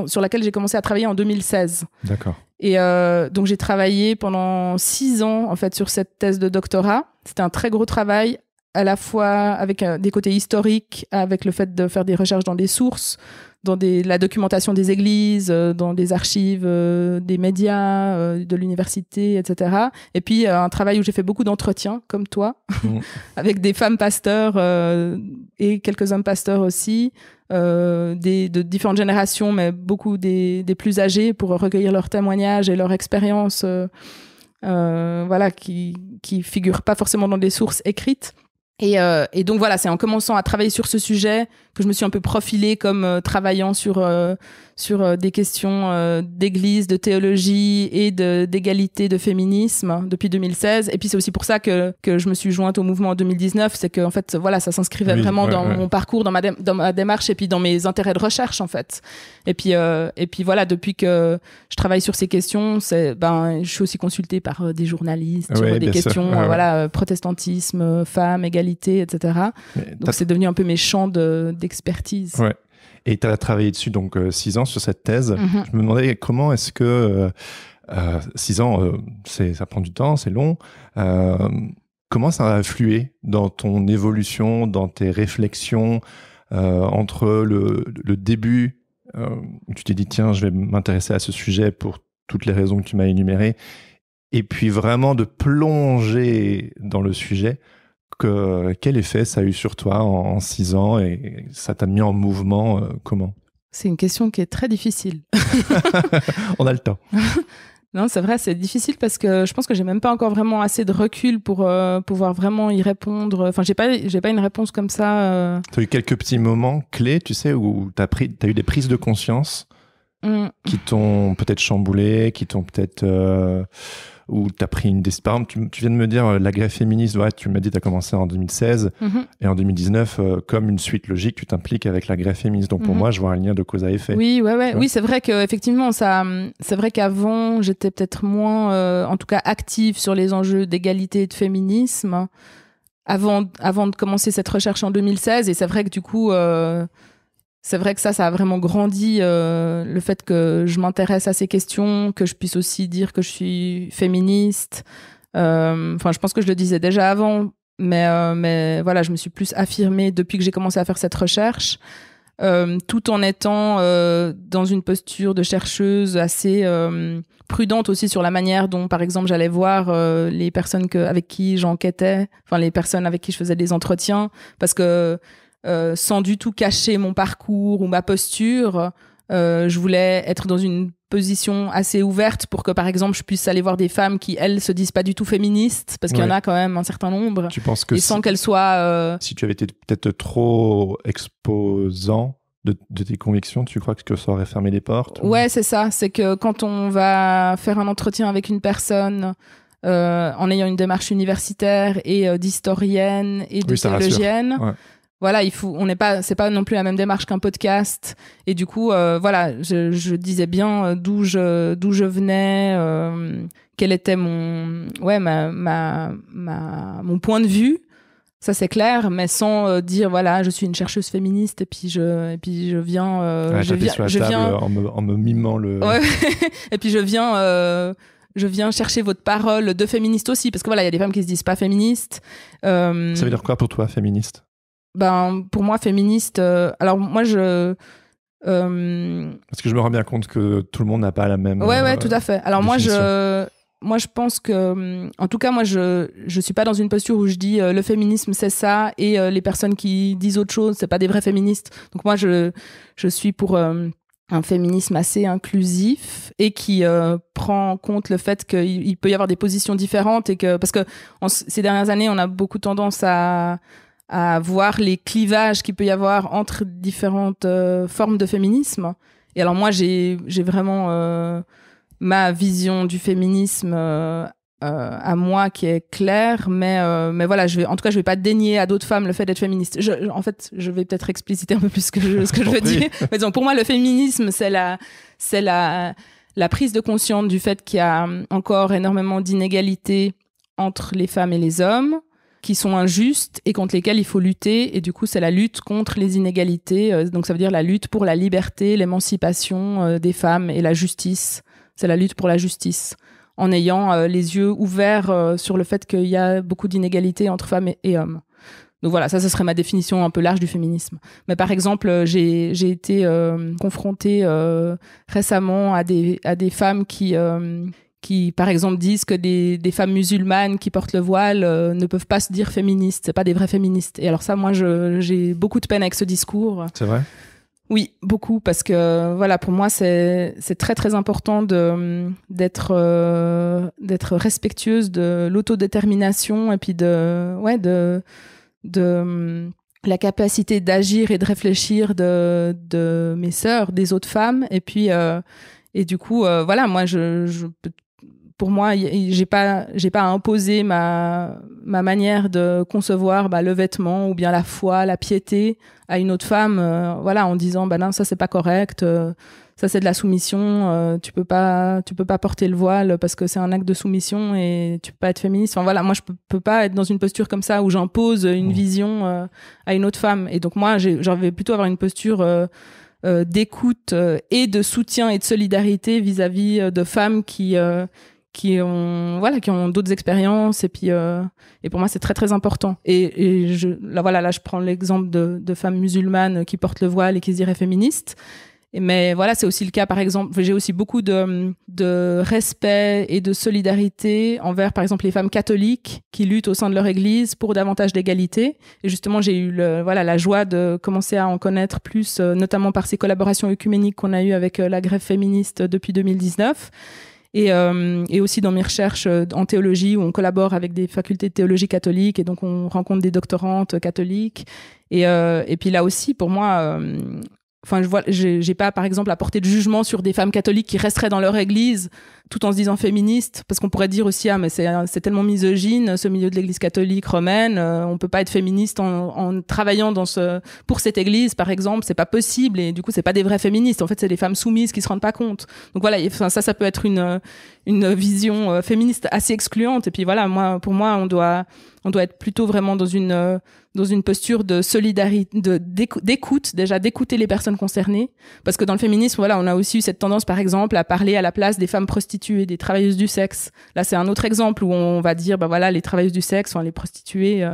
Speaker 1: sur laquelle j'ai commencé à travailler en 2016.
Speaker 3: D'accord.
Speaker 1: Et donc j'ai travaillé pendant 6 ans en fait sur cette thèse de doctorat. C'était un très gros travail, à la fois avec des côtés historiques, avec le fait de faire des recherches dans des sources, dans la documentation des églises, dans des archives des médias, de l'université, etc. Et puis un travail où j'ai fait beaucoup d'entretiens, comme toi, avec des femmes pasteurs et quelques hommes pasteurs aussi, de différentes générations, mais beaucoup des plus âgés, pour recueillir leurs témoignages et leurs expériences voilà, qui figurent pas forcément dans des sources écrites. Et donc voilà, c'est en commençant à travailler sur ce sujet que je me suis un peu profilée comme travaillant sur des questions d'église, de théologie et d'égalité, de féminisme depuis 2016. Et puis c'est aussi pour ça que je me suis jointe au mouvement en 2019, c'est que en fait voilà, ça s'inscrivait vraiment dans mon parcours, dans ma démarche et puis dans mes intérêts de recherche en fait. Et puis voilà, depuis que je travaille sur ces questions, je suis aussi consultée par des journalistes sur des questions protestantisme, femmes, égalité, etc. Donc c'est devenu un peu mes champs d'expertise.
Speaker 3: Ouais. Et tu as travaillé dessus donc 6 ans sur cette thèse. Je me demandais comment est-ce que 6 ans, ça prend du temps, c'est long. Comment ça a influé dans ton évolution, dans tes réflexions entre le début où tu t'es dit tiens, je vais m'intéresser à ce sujet pour toutes les raisons que tu m'as énumérées, et puis vraiment de plonger dans le sujet? Quel effet ça a eu sur toi en 6 ans et ça t'a mis en mouvement comment?
Speaker 1: C'est une question qui est très difficile.
Speaker 3: On a le temps.
Speaker 1: Non, c'est vrai, c'est difficile parce que je pense que j'ai même pas encore vraiment assez de recul pour pouvoir vraiment y répondre. Enfin, j'ai pas une réponse comme ça.
Speaker 3: Tu as eu quelques petits moments clés, tu sais, où t'as eu des prises de conscience qui t'ont peut-être chamboulé, qui t'ont peut-être... où tu as pris une décision. Par exemple, tu viens de me dire la grève féministe, tu m'as dit que tu as commencé en 2016 et en 2019, comme une suite logique, tu t'impliques avec la grève féministe. Donc pour moi, je vois un lien de cause à effet.
Speaker 1: Oui, oui, c'est vrai qu'effectivement, c'est vrai qu'avant, j'étais peut-être moins, en tout cas, active sur les enjeux d'égalité et de féminisme avant de commencer cette recherche en 2016. Et c'est vrai que du coup... c'est vrai que ça a vraiment grandi, le fait que je m'intéresse à ces questions, que je puisse aussi dire que je suis féministe. Enfin, je pense que je le disais déjà avant, mais voilà, je me suis plus affirmée depuis que j'ai commencé à faire cette recherche, tout en étant dans une posture de chercheuse assez prudente aussi sur la manière dont, par exemple, j'allais voir les personnes avec qui j'enquêtais, enfin les personnes avec qui je faisais des entretiens, parce que sans du tout cacher mon parcours ou ma posture, je voulais être dans une position assez ouverte pour que, par exemple, je puisse aller voir des femmes qui, elles, se disent pas du tout féministes, parce qu'il y en a quand même un certain nombre.
Speaker 3: Tu penses que
Speaker 1: et sans qu'elles soient...
Speaker 3: Si tu avais été peut-être trop exposant de tes convictions, tu crois que ça aurait fermé les portes?
Speaker 1: Ouais, c'est ça. C'est que quand on va faire un entretien avec une personne... en ayant une démarche universitaire et d'historienne et de théologienne... Voilà, c'est pas non plus la même démarche qu'un podcast. Et du coup, voilà, je disais bien d'où je venais, quel était mon point de vue. Ça, c'est clair, mais sans dire, voilà, je suis une chercheuse féministe et puis je viens,
Speaker 3: en me mimant le.
Speaker 1: Ouais. Et puis je viens chercher votre parole de féministe aussi, parce que voilà, il y a des femmes qui se disent pas féministes.
Speaker 3: Ça veut dire quoi pour toi, féministe?
Speaker 1: Pour moi, féministe... alors, moi,
Speaker 3: Parce que je me rends bien compte que tout le monde n'a pas la même...
Speaker 1: Ouais, tout à fait. Alors, moi, je pense que... En tout cas, moi, je suis pas dans une posture où je dis le féminisme, c'est ça, et les personnes qui disent autre chose, c'est pas des vrais féministes. Donc, moi, je suis pour... un féminisme assez inclusif et qui prend en compte le fait qu'il peut y avoir des positions différentes et parce que ces dernières années, on a beaucoup tendance à voir les clivages qu'il peut y avoir entre différentes formes de féminisme. Et alors moi, j'ai vraiment ma vision du féminisme à moi qui est claire, mais voilà, je vais pas dénier à d'autres femmes le fait d'être féministe. En fait, je vais peut-être expliciter un peu plus ce que je veux dire. Mais donc, pour moi, le féminisme, c'est la prise de conscience du fait qu'il y a encore énormément d'inégalités entre les femmes et les hommes, qui sont injustes et contre lesquelles il faut lutter. Et du coup, c'est la lutte contre les inégalités. Donc, ça veut dire la lutte pour la liberté, l'émancipation des femmes et la justice c'est la lutte pour la justice, en ayant les yeux ouverts sur le fait qu'il y a beaucoup d'inégalités entre femmes et hommes. Donc voilà, ça serait ma définition un peu large du féminisme. Mais par exemple, j'ai été confrontée récemment à des femmes qui, par exemple, disent que des femmes musulmanes qui portent le voile ne peuvent pas se dire féministes, c'est pas des vraies féministes. Et alors ça, moi, j'ai beaucoup de peine avec ce discours.
Speaker 3: C'est vrai ?
Speaker 1: Oui, beaucoup, parce que voilà, pour moi, c'est très très important d'être respectueuse de l'autodétermination et puis de la capacité d'agir et de réfléchir de mes sœurs, des autres femmes. Et puis et du coup, voilà, moi, pour moi, j'ai pas à imposer ma manière de concevoir le vêtement ou bien la foi, la piété à une autre femme, voilà, en disant non, ça c'est pas correct, ça c'est de la soumission, tu peux pas porter le voile parce que c'est un acte de soumission et tu peux pas être féministe. Enfin voilà, moi je peux pas être dans une posture comme ça où j'impose une vision à une autre femme. Et donc moi j'avais plutôt avoir une posture d'écoute et de soutien et de solidarité vis-à-vis de femmes qui ont d'autres expériences et pour moi c'est très très important. Et là je prends l'exemple de femmes musulmanes qui portent le voile et qui se diraient féministes. Mais voilà, c'est aussi le cas, par exemple, j'ai aussi beaucoup de respect et de solidarité envers, par exemple, les femmes catholiques qui luttent au sein de leur église pour davantage d'égalité. Et justement, j'ai eu la joie de commencer à en connaître plus, notamment par ces collaborations œcuméniques qu'on a eues avec la Grève féministe depuis 2019. Et aussi dans mes recherches en théologie où on collabore avec des facultés de théologie catholique et donc on rencontre des doctorantes catholiques. Et puis là aussi, pour moi... j'ai pas, par exemple, à porter de jugement sur des femmes catholiques qui resteraient dans leur église tout en se disant féministes, parce qu'on pourrait dire aussi, mais c'est tellement misogyne, ce milieu de l'église catholique romaine, on peut pas être féministe en travaillant pour cette église, par exemple, c'est pas possible, et du coup, c'est pas des vraies féministes, en fait, c'est des femmes soumises qui se rendent pas compte. Donc voilà, ça peut être une vision féministe assez excluante, et puis voilà, pour moi, on doit être plutôt vraiment dans une posture de solidarité, d'écoute, déjà d'écouter les personnes concernées, parce que dans le féminisme, voilà, on a aussi eu cette tendance, par exemple, à parler à la place des femmes prostituées, des travailleuses du sexe. Là, c'est un autre exemple où on va dire, voilà, les travailleuses du sexe, les prostituées,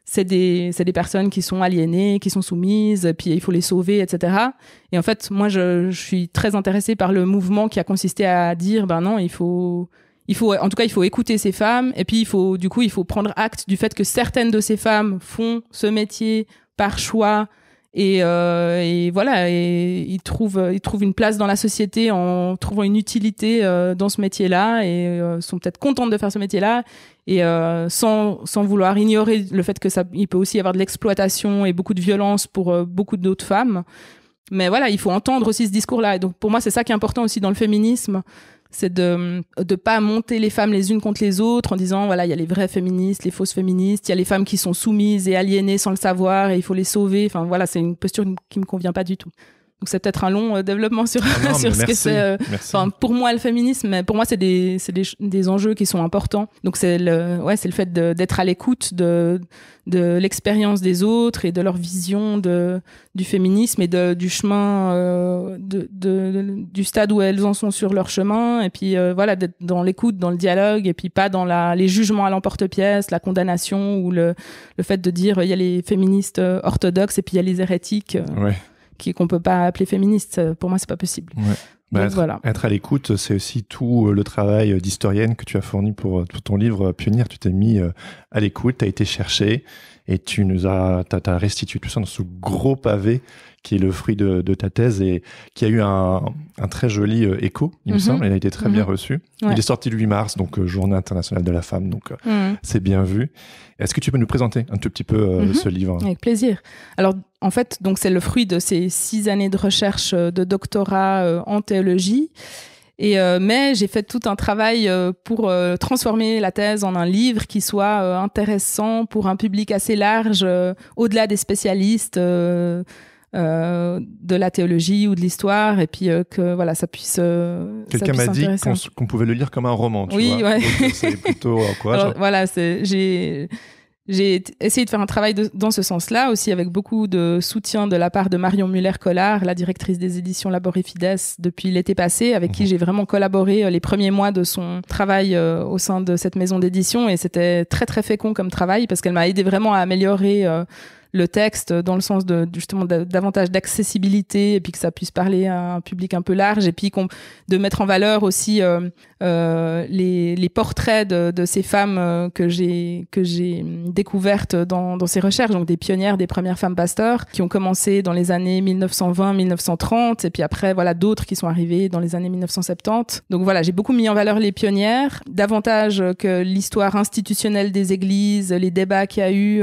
Speaker 1: c'est des personnes qui sont aliénées, qui sont soumises, puis il faut les sauver, etc. Et en fait, moi, je suis très intéressée par le mouvement qui a consisté à dire, non, il faut écouter ces femmes, et puis il faut prendre acte du fait que certaines de ces femmes font ce métier par choix, et voilà, et ils trouvent une place dans la société en trouvant une utilité dans ce métier-là, et sont peut-être contentes de faire ce métier-là, et sans vouloir ignorer le fait que il peut aussi y avoir de l'exploitation et beaucoup de violence pour beaucoup d'autres femmes. Mais voilà, il faut entendre aussi ce discours-là. Et donc pour moi, c'est ça qui est important aussi dans le féminisme. C'est de pas monter les femmes les unes contre les autres en disant, voilà, il y a les vraies féministes, les fausses féministes, il y a les femmes qui sont soumises et aliénées sans le savoir et il faut les sauver. Enfin, voilà, c'est une posture qui me convient pas du tout. Donc c'est peut-être un long développement sur ce que c'est. Pour moi, le féminisme, mais pour moi, c'est des enjeux qui sont importants. Donc c'est le fait d'être à l'écoute de l'expérience des autres et de leur vision du féminisme et du chemin du stade où elles en sont sur leur chemin, et puis voilà, d'être dans l'écoute, dans le dialogue, et puis pas dans les jugements à l'emporte-pièce, la condamnation ou le fait de dire il y a les féministes orthodoxes et puis il y a les hérétiques. Qu'on peut pas appeler féministes. Pour moi, c'est pas possible.
Speaker 3: Ouais. Être à l'écoute, c'est aussi tout le travail d'historienne que tu as fourni pour ton livre Pionnière. Tu t'es mis à l'écoute, tu as été chercher et tu nous as restitué tout ça dans ce gros pavé qui est le fruit de ta thèse et qui a eu un très joli écho, il me semble. Il a été très bien reçu. Ouais. Il est sorti le 8 mars, donc Journée internationale de la femme, donc c'est bien vu. Est-ce que tu peux nous présenter un tout petit peu ce livre ?
Speaker 1: Avec plaisir. Alors, en fait, donc c'est le fruit de ces 6 années de recherche de doctorat en théologie. Mais j'ai fait tout un travail pour transformer la thèse en un livre qui soit intéressant pour un public assez large, au-delà des spécialistes de la théologie ou de l'histoire, et puis que voilà, ça puisse
Speaker 3: quelqu'un m'a dit qu'on pouvait le lire comme un roman, tu vois.
Speaker 1: Ouais.
Speaker 3: Donc, c'est plutôt encourageant.
Speaker 1: Voilà, J'ai essayé de faire un travail dans ce sens-là, aussi avec beaucoup de soutien de la part de Marion Muller-Collard, la directrice des éditions Labor et Fides depuis l'été passé, avec qui j'ai vraiment collaboré les premiers mois de son travail au sein de cette maison d'édition. Et c'était très, très fécond comme travail parce qu'elle m'a aidé vraiment à améliorer le texte dans le sens de justement davantage d'accessibilité et puis que ça puisse parler à un public un peu large et puis de mettre en valeur aussi les portraits de ces femmes que j'ai découvertes dans ces recherches, donc des pionnières, des premières femmes pasteurs qui ont commencé dans les années 1920-1930 et puis après voilà d'autres qui sont arrivées dans les années 1970. Donc voilà, j'ai beaucoup mis en valeur les pionnières, davantage que l'histoire institutionnelle des églises, les débats qu'il y a eu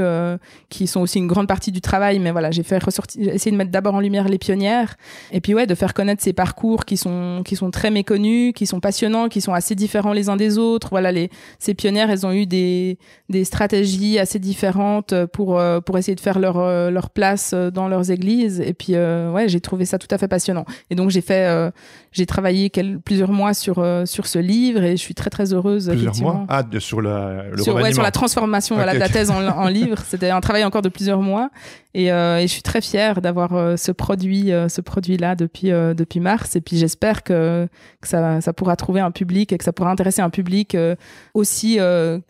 Speaker 1: qui sont aussi une grande partie du travail, mais voilà, j'ai essayé de mettre d'abord en lumière les pionnières et puis ouais, de faire connaître ces parcours qui sont très méconnus, qui sont passionnants, qui sont assez différents les uns des autres. Voilà, ces pionnières, elles ont eu des stratégies assez différentes pour essayer de faire leur place dans leurs églises et puis ouais, j'ai trouvé ça tout à fait passionnant. Et donc j'ai travaillé plusieurs mois sur ce livre et je suis très très heureuse.
Speaker 3: Plusieurs mois sur le remaniement.
Speaker 1: Ouais, sur la transformation de la thèse en livre. C'était un travail encore de plusieurs mois et je suis très fière d'avoir ce produit-là depuis mars et puis j'espère que ça pourra trouver un public et que ça pourra intéresser un public aussi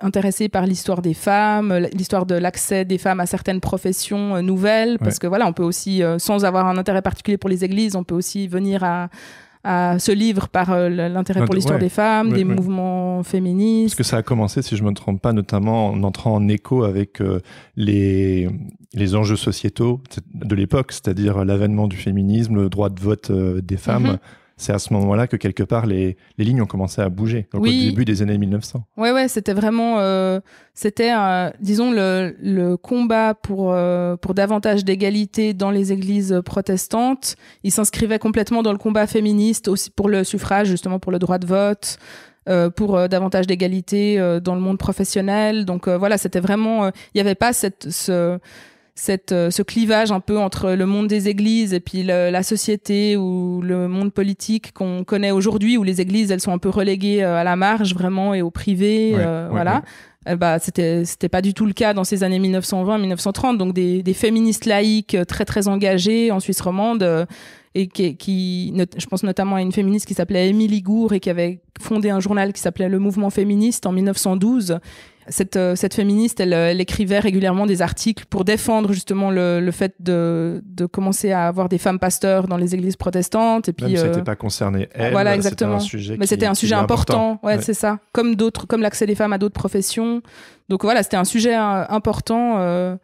Speaker 1: intéressé par l'histoire des femmes, l'histoire de l'accès des femmes à certaines professions nouvelles parce que voilà, on peut aussi sans avoir un intérêt particulier pour les églises, on peut aussi venir à ce livre par l'intérêt pour l'histoire des femmes, des mouvements féministes.
Speaker 3: Parce que ça a commencé, si je ne me trompe pas, notamment en entrant en écho avec les enjeux sociétaux de l'époque, c'est-à-dire l'avènement du féminisme, le droit de vote des femmes. C'est à ce moment-là que quelque part les lignes ont commencé à bouger, donc oui. Au début des années 1900.
Speaker 1: Ouais, c'était vraiment, disons le combat pour davantage d'égalité dans les églises protestantes. Il s'inscrivait complètement dans le combat féministe aussi pour le suffrage, justement pour le droit de vote. Pour davantage d'égalité dans le monde professionnel. Donc voilà, c'était vraiment, il n'y avait pas ce clivage un peu entre le monde des églises et puis la société ou le monde politique qu'on connaît aujourd'hui, où les églises elles sont un peu reléguées à la marge vraiment et au privé, voilà. C'était pas du tout le cas dans ces années 1920-1930, donc des féministes laïques très très engagées en Suisse romande et je pense notamment à une féministe qui s'appelait Émilie Gour et qui avait fondé un journal qui s'appelait Le Mouvement Féministe en 1912. Cette féministe, elle écrivait régulièrement des articles pour défendre justement le fait de commencer à avoir des femmes pasteurs dans les églises protestantes. Et puis,
Speaker 3: même si c'était pas concerné elle,
Speaker 1: voilà, exactement. C'était un sujet important. Ouais, c'est ça. Comme l'accès des femmes à d'autres professions. Donc voilà, c'était un sujet important.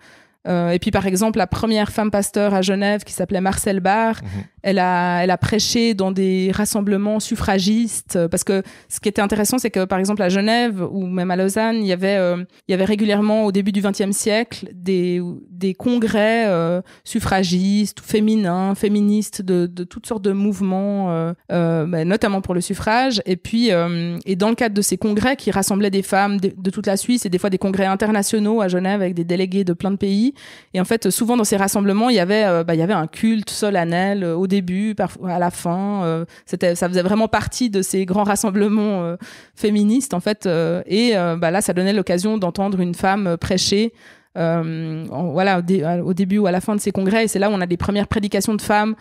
Speaker 1: Et puis par exemple, la première femme pasteur à Genève qui s'appelait Marcelle Barr, elle a prêché dans des rassemblements suffragistes parce que ce qui était intéressant, c'est que par exemple à Genève ou même à Lausanne, il y avait régulièrement au début du XXe siècle des congrès suffragistes, féminins, féministes de toutes sortes de mouvements, notamment pour le suffrage. Et puis et dans le cadre de ces congrès qui rassemblaient des femmes de toute la Suisse et des fois des congrès internationaux à Genève avec des délégués de plein de pays. Et en fait, souvent dans ces rassemblements, il y avait un culte solennel au début, parfois à la fin. Ça faisait vraiment partie de ces grands rassemblements féministes, en fait. Là, ça donnait l'occasion d'entendre une femme prêcher. Au début ou à la fin de ces congrès, et c'est là où on a des premières prédications de femmes,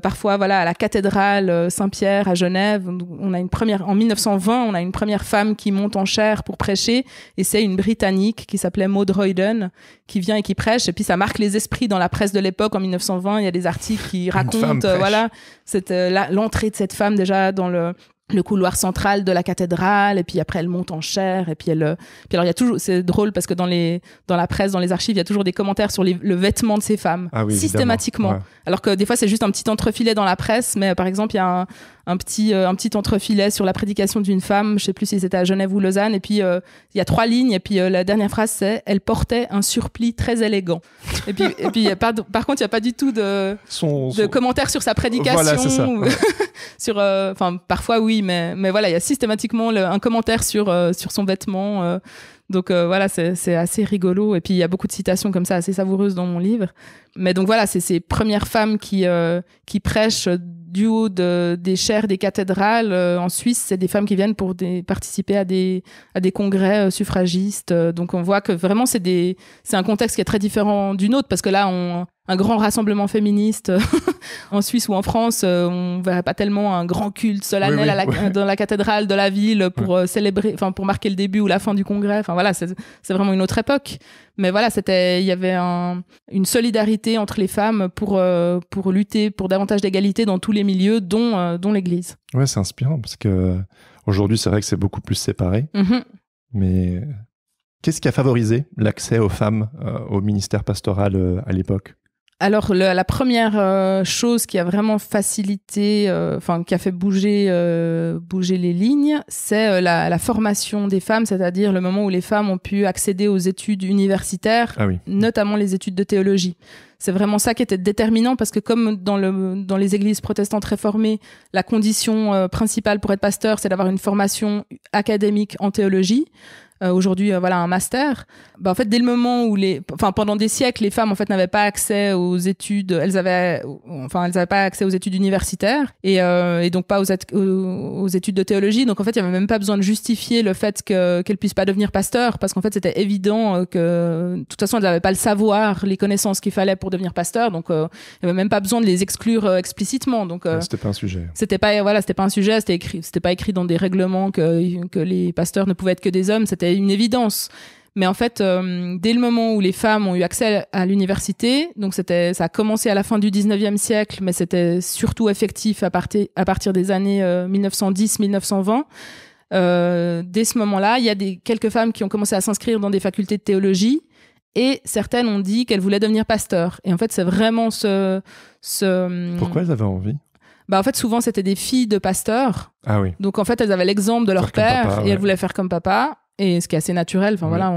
Speaker 1: parfois à la cathédrale Saint-Pierre à Genève. En 1920, on a une première femme qui monte en chaire pour prêcher, et c'est une Britannique qui s'appelait Maud Royden qui vient et qui prêche, et puis ça marque les esprits dans la presse de l'époque. En 1920, il y a des articles qui racontent l'entrée de cette femme déjà dans le couloir central de la cathédrale, et puis après elle monte en chaire, et puis alors il y a toujours, c'est drôle parce que dans la presse, dans les archives, il y a toujours des commentaires sur le vêtement de ces femmes, systématiquement. Ouais. Alors que des fois c'est juste un petit entrefilet dans la presse, mais par exemple il y a un petit entrefilet sur la prédication d'une femme, je sais plus si c'était à Genève ou Lausanne, et puis il y a 3 lignes, et puis la dernière phrase c'est: elle portait un surplis très élégant. Et puis par contre il y a pas du tout de commentaires sur sa prédication. Voilà, c'est ça. Sur parfois oui, mais voilà, il y a systématiquement un commentaire sur son vêtement. Donc voilà, c'est assez rigolo. Et puis il y a beaucoup de citations comme ça assez savoureuses dans mon livre. Mais donc voilà, c'est ces premières femmes qui prêchent du haut des chaires des cathédrales en Suisse, c'est des femmes qui viennent pour participer à des congrès suffragistes. Donc on voit que vraiment c'est un contexte qui est très différent du nôtre, parce que là un grand rassemblement féministe en Suisse ou en France, on verrait pas tellement un grand culte solennel dans la cathédrale de la ville pour célébrer, enfin pour marquer le début ou la fin du congrès. Enfin voilà, c'est vraiment une autre époque. Mais voilà, il y avait une solidarité entre les femmes pour lutter pour davantage d'égalité dans tous les milieux, dont l'Église.
Speaker 3: Ouais, c'est inspirant parce que aujourd'hui, c'est vrai que c'est beaucoup plus séparé. Mm-hmm. Mais qu'est-ce qui a favorisé l'accès aux femmes au ministère pastoral à l'époque ?
Speaker 1: Alors, la première chose qui a vraiment facilité, qui a fait bouger les lignes, c'est la formation des femmes, c'est-à-dire le moment où les femmes ont pu accéder aux études universitaires, notamment les études de théologie. C'est vraiment ça qui était déterminant, parce que comme dans les églises protestantes réformées, la condition principale pour être pasteur, c'est d'avoir une formation académique en théologie. Aujourd'hui, un master. En fait, dès le moment où pendant des siècles, les femmes, en fait, n'avaient pas accès aux études, elles avaient pas accès aux études universitaires et donc pas aux études de théologie. Donc, en fait, il y avait même pas besoin de justifier le fait qu'elles puissent pas devenir pasteurs, parce qu'en fait, c'était évident que, de toute façon, elles n'avaient pas le savoir, les connaissances qu'il fallait pour devenir pasteur. Donc, il y avait même pas besoin de les exclure explicitement. Donc,
Speaker 3: c'était pas un sujet.
Speaker 1: C'était pas un sujet, c'était pas écrit dans des règlements que les pasteurs ne pouvaient être que des hommes. C'était une évidence. Mais en fait, dès le moment où les femmes ont eu accès à l'université, donc ça a commencé à la fin du 19e siècle, mais c'était surtout effectif à partir des années 1910-1920. Dès ce moment-là, il y a quelques femmes qui ont commencé à s'inscrire dans des facultés de théologie, et certaines ont dit qu'elles voulaient devenir pasteurs. Et en fait, c'est vraiment
Speaker 3: Pourquoi elles avaient envie ?
Speaker 1: En fait, souvent, c'était des filles de pasteurs.
Speaker 3: Ah oui.
Speaker 1: Donc, en fait, elles avaient l'exemple de leur père, et elles voulaient faire comme papa. Et ce qui est assez naturel. Enfin, voilà,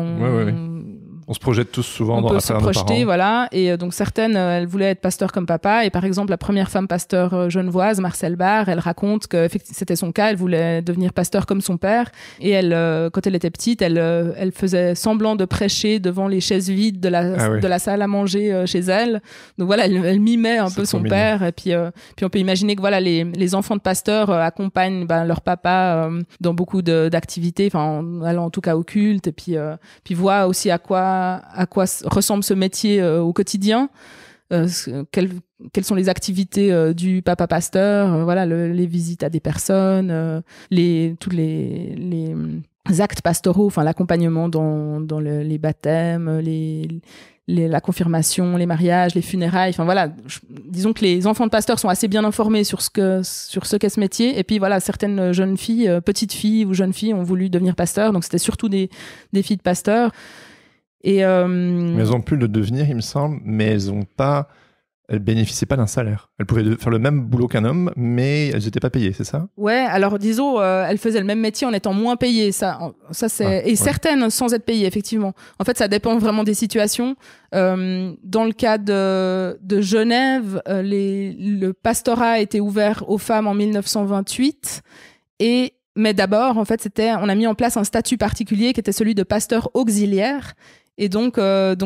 Speaker 3: on se projette tous souvent dans la
Speaker 1: faire nos parents. Voilà. Et donc, certaines, elles voulaient être pasteurs comme papa. Et par exemple, la première femme pasteur genevoise, Marcelle Barre, elle raconte que c'était son cas. Elle voulait devenir pasteur comme son père. Et elle, quand elle était petite, elle faisait semblant de prêcher devant les chaises vides de la salle à manger chez elle. Donc voilà, elle mimait un peu son père. Et puis on peut imaginer que voilà, les enfants de pasteurs accompagnent leur papa dans beaucoup d'activités, en allant en tout cas au culte. Et puis voient aussi à quoi ressemble ce métier au quotidien, quelles sont les activités du papa pasteur, les visites à des personnes, tous les actes pastoraux, l'accompagnement dans les baptêmes, la confirmation, les mariages, les funérailles. Disons que les enfants de pasteurs sont assez bien informés sur ce qu'est ce métier. Et puis certaines jeunes filles, petites filles ou jeunes filles ont voulu devenir pasteurs. Donc c'était surtout des filles de pasteurs. Mais
Speaker 3: elles ont pu le devenir, il me semble, mais elles bénéficiaient pas d'un salaire. Elles pouvaient faire le même boulot qu'un homme, mais elles n'étaient pas payées, c'est ça ?
Speaker 1: Ouais, alors disons, elles faisaient le même métier en étant moins payées. Certaines sans être payées, effectivement. En fait, ça dépend vraiment des situations. Dans le cas de Genève, le pastorat a été ouvert aux femmes en 1928 mais d'abord, en fait, on a mis en place un statut particulier qui était celui de pasteur auxiliaire. Et donc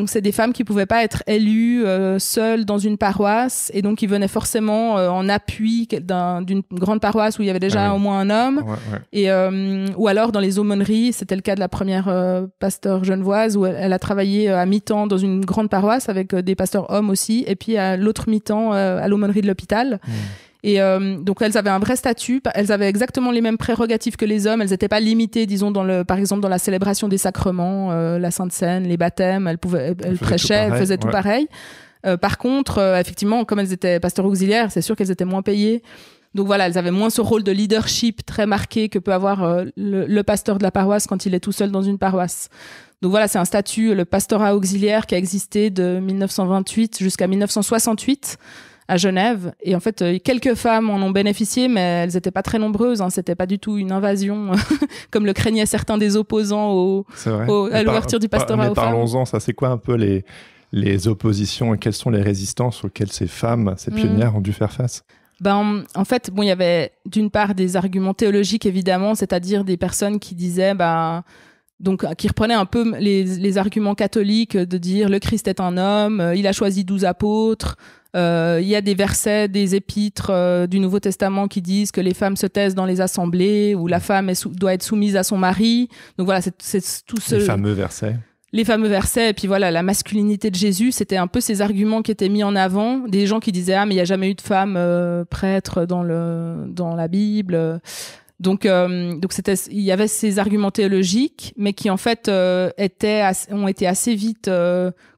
Speaker 1: c'est des femmes qui pouvaient pas être élues seules dans une paroisse, et donc qui venaient forcément en appui d'une grande paroisse où il y avait déjà au moins un homme. Et ou alors dans les aumôneries, c'était le cas de la première pasteur genevoise, où elle a travaillé à mi-temps dans une grande paroisse avec des pasteurs hommes aussi, et puis à l'autre mi-temps à l'aumônerie de l'hôpital. Et donc elles avaient un vrai statut, elles avaient exactement les mêmes prérogatives que les hommes, elles n'étaient pas limitées, disons, par exemple dans la célébration des sacrements, la Sainte Seine, les baptêmes, elles prêchaient, elles faisaient tout pareil. Par contre, effectivement, comme elles étaient pasteurs auxiliaires, c'est sûr qu'elles étaient moins payées. Donc voilà, elles avaient moins ce rôle de leadership très marqué que peut avoir le pasteur de la paroisse quand il est tout seul dans une paroisse. Donc voilà, c'est un statut, le pastorat auxiliaire, qui a existé de 1928 jusqu'à 1968. À Genève. Et en fait, quelques femmes en ont bénéficié, mais elles n'étaient pas très nombreuses. C'était pas du tout une invasion, comme le craignaient certains des opposants à l'ouverture du pastorat aux femmes.
Speaker 3: Parlons-en, ça, c'est quoi un peu les oppositions et quelles sont les résistances auxquelles ces femmes, ces pionnières ont dû faire face ?
Speaker 1: En fait, il y avait d'une part des arguments théologiques, évidemment, c'est-à-dire des personnes qui disaient... Donc, qui reprenait un peu les arguments catholiques de dire le Christ est un homme, il a choisi 12 apôtres, Il y a des versets, des épîtres du Nouveau Testament qui disent que les femmes se taisent dans les assemblées, où la femme doit être soumise à son mari. Donc voilà, c'est tout ce...
Speaker 3: Les fameux versets.
Speaker 1: Les fameux versets, et puis voilà, la masculinité de Jésus, c'était un peu ces arguments qui étaient mis en avant. Des gens qui disaient « Ah, mais il n'y a jamais eu de femme prêtre dans la Bible ». Donc il y avait ces arguments théologiques, mais qui en fait ont été assez vite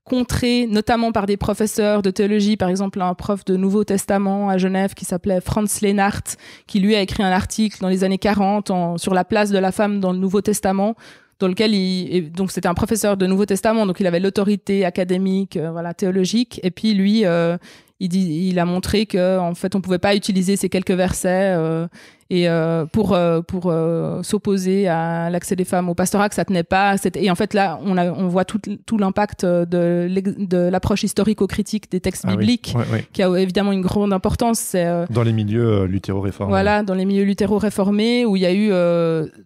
Speaker 1: contrés, notamment par des professeurs de théologie. Par exemple, un prof de Nouveau Testament à Genève qui s'appelait Franz Lenart, qui lui a écrit un article dans les années 40 sur la place de la femme dans le Nouveau Testament, dans lequel donc c'était un professeur de Nouveau Testament, donc il avait l'autorité académique, théologique, et puis lui, il a montré que en fait on pouvait pas utiliser ces quelques versets pour s'opposer à l'accès des femmes au pastorat, que ça tenait pas. Et en fait là, on voit tout l'impact de l'approche historico-critique des textes bibliques, qui a évidemment une grande importance.
Speaker 3: Dans les milieux luthéro-réformés.
Speaker 1: Voilà, dans les milieux luthéro-réformés, où il y a eu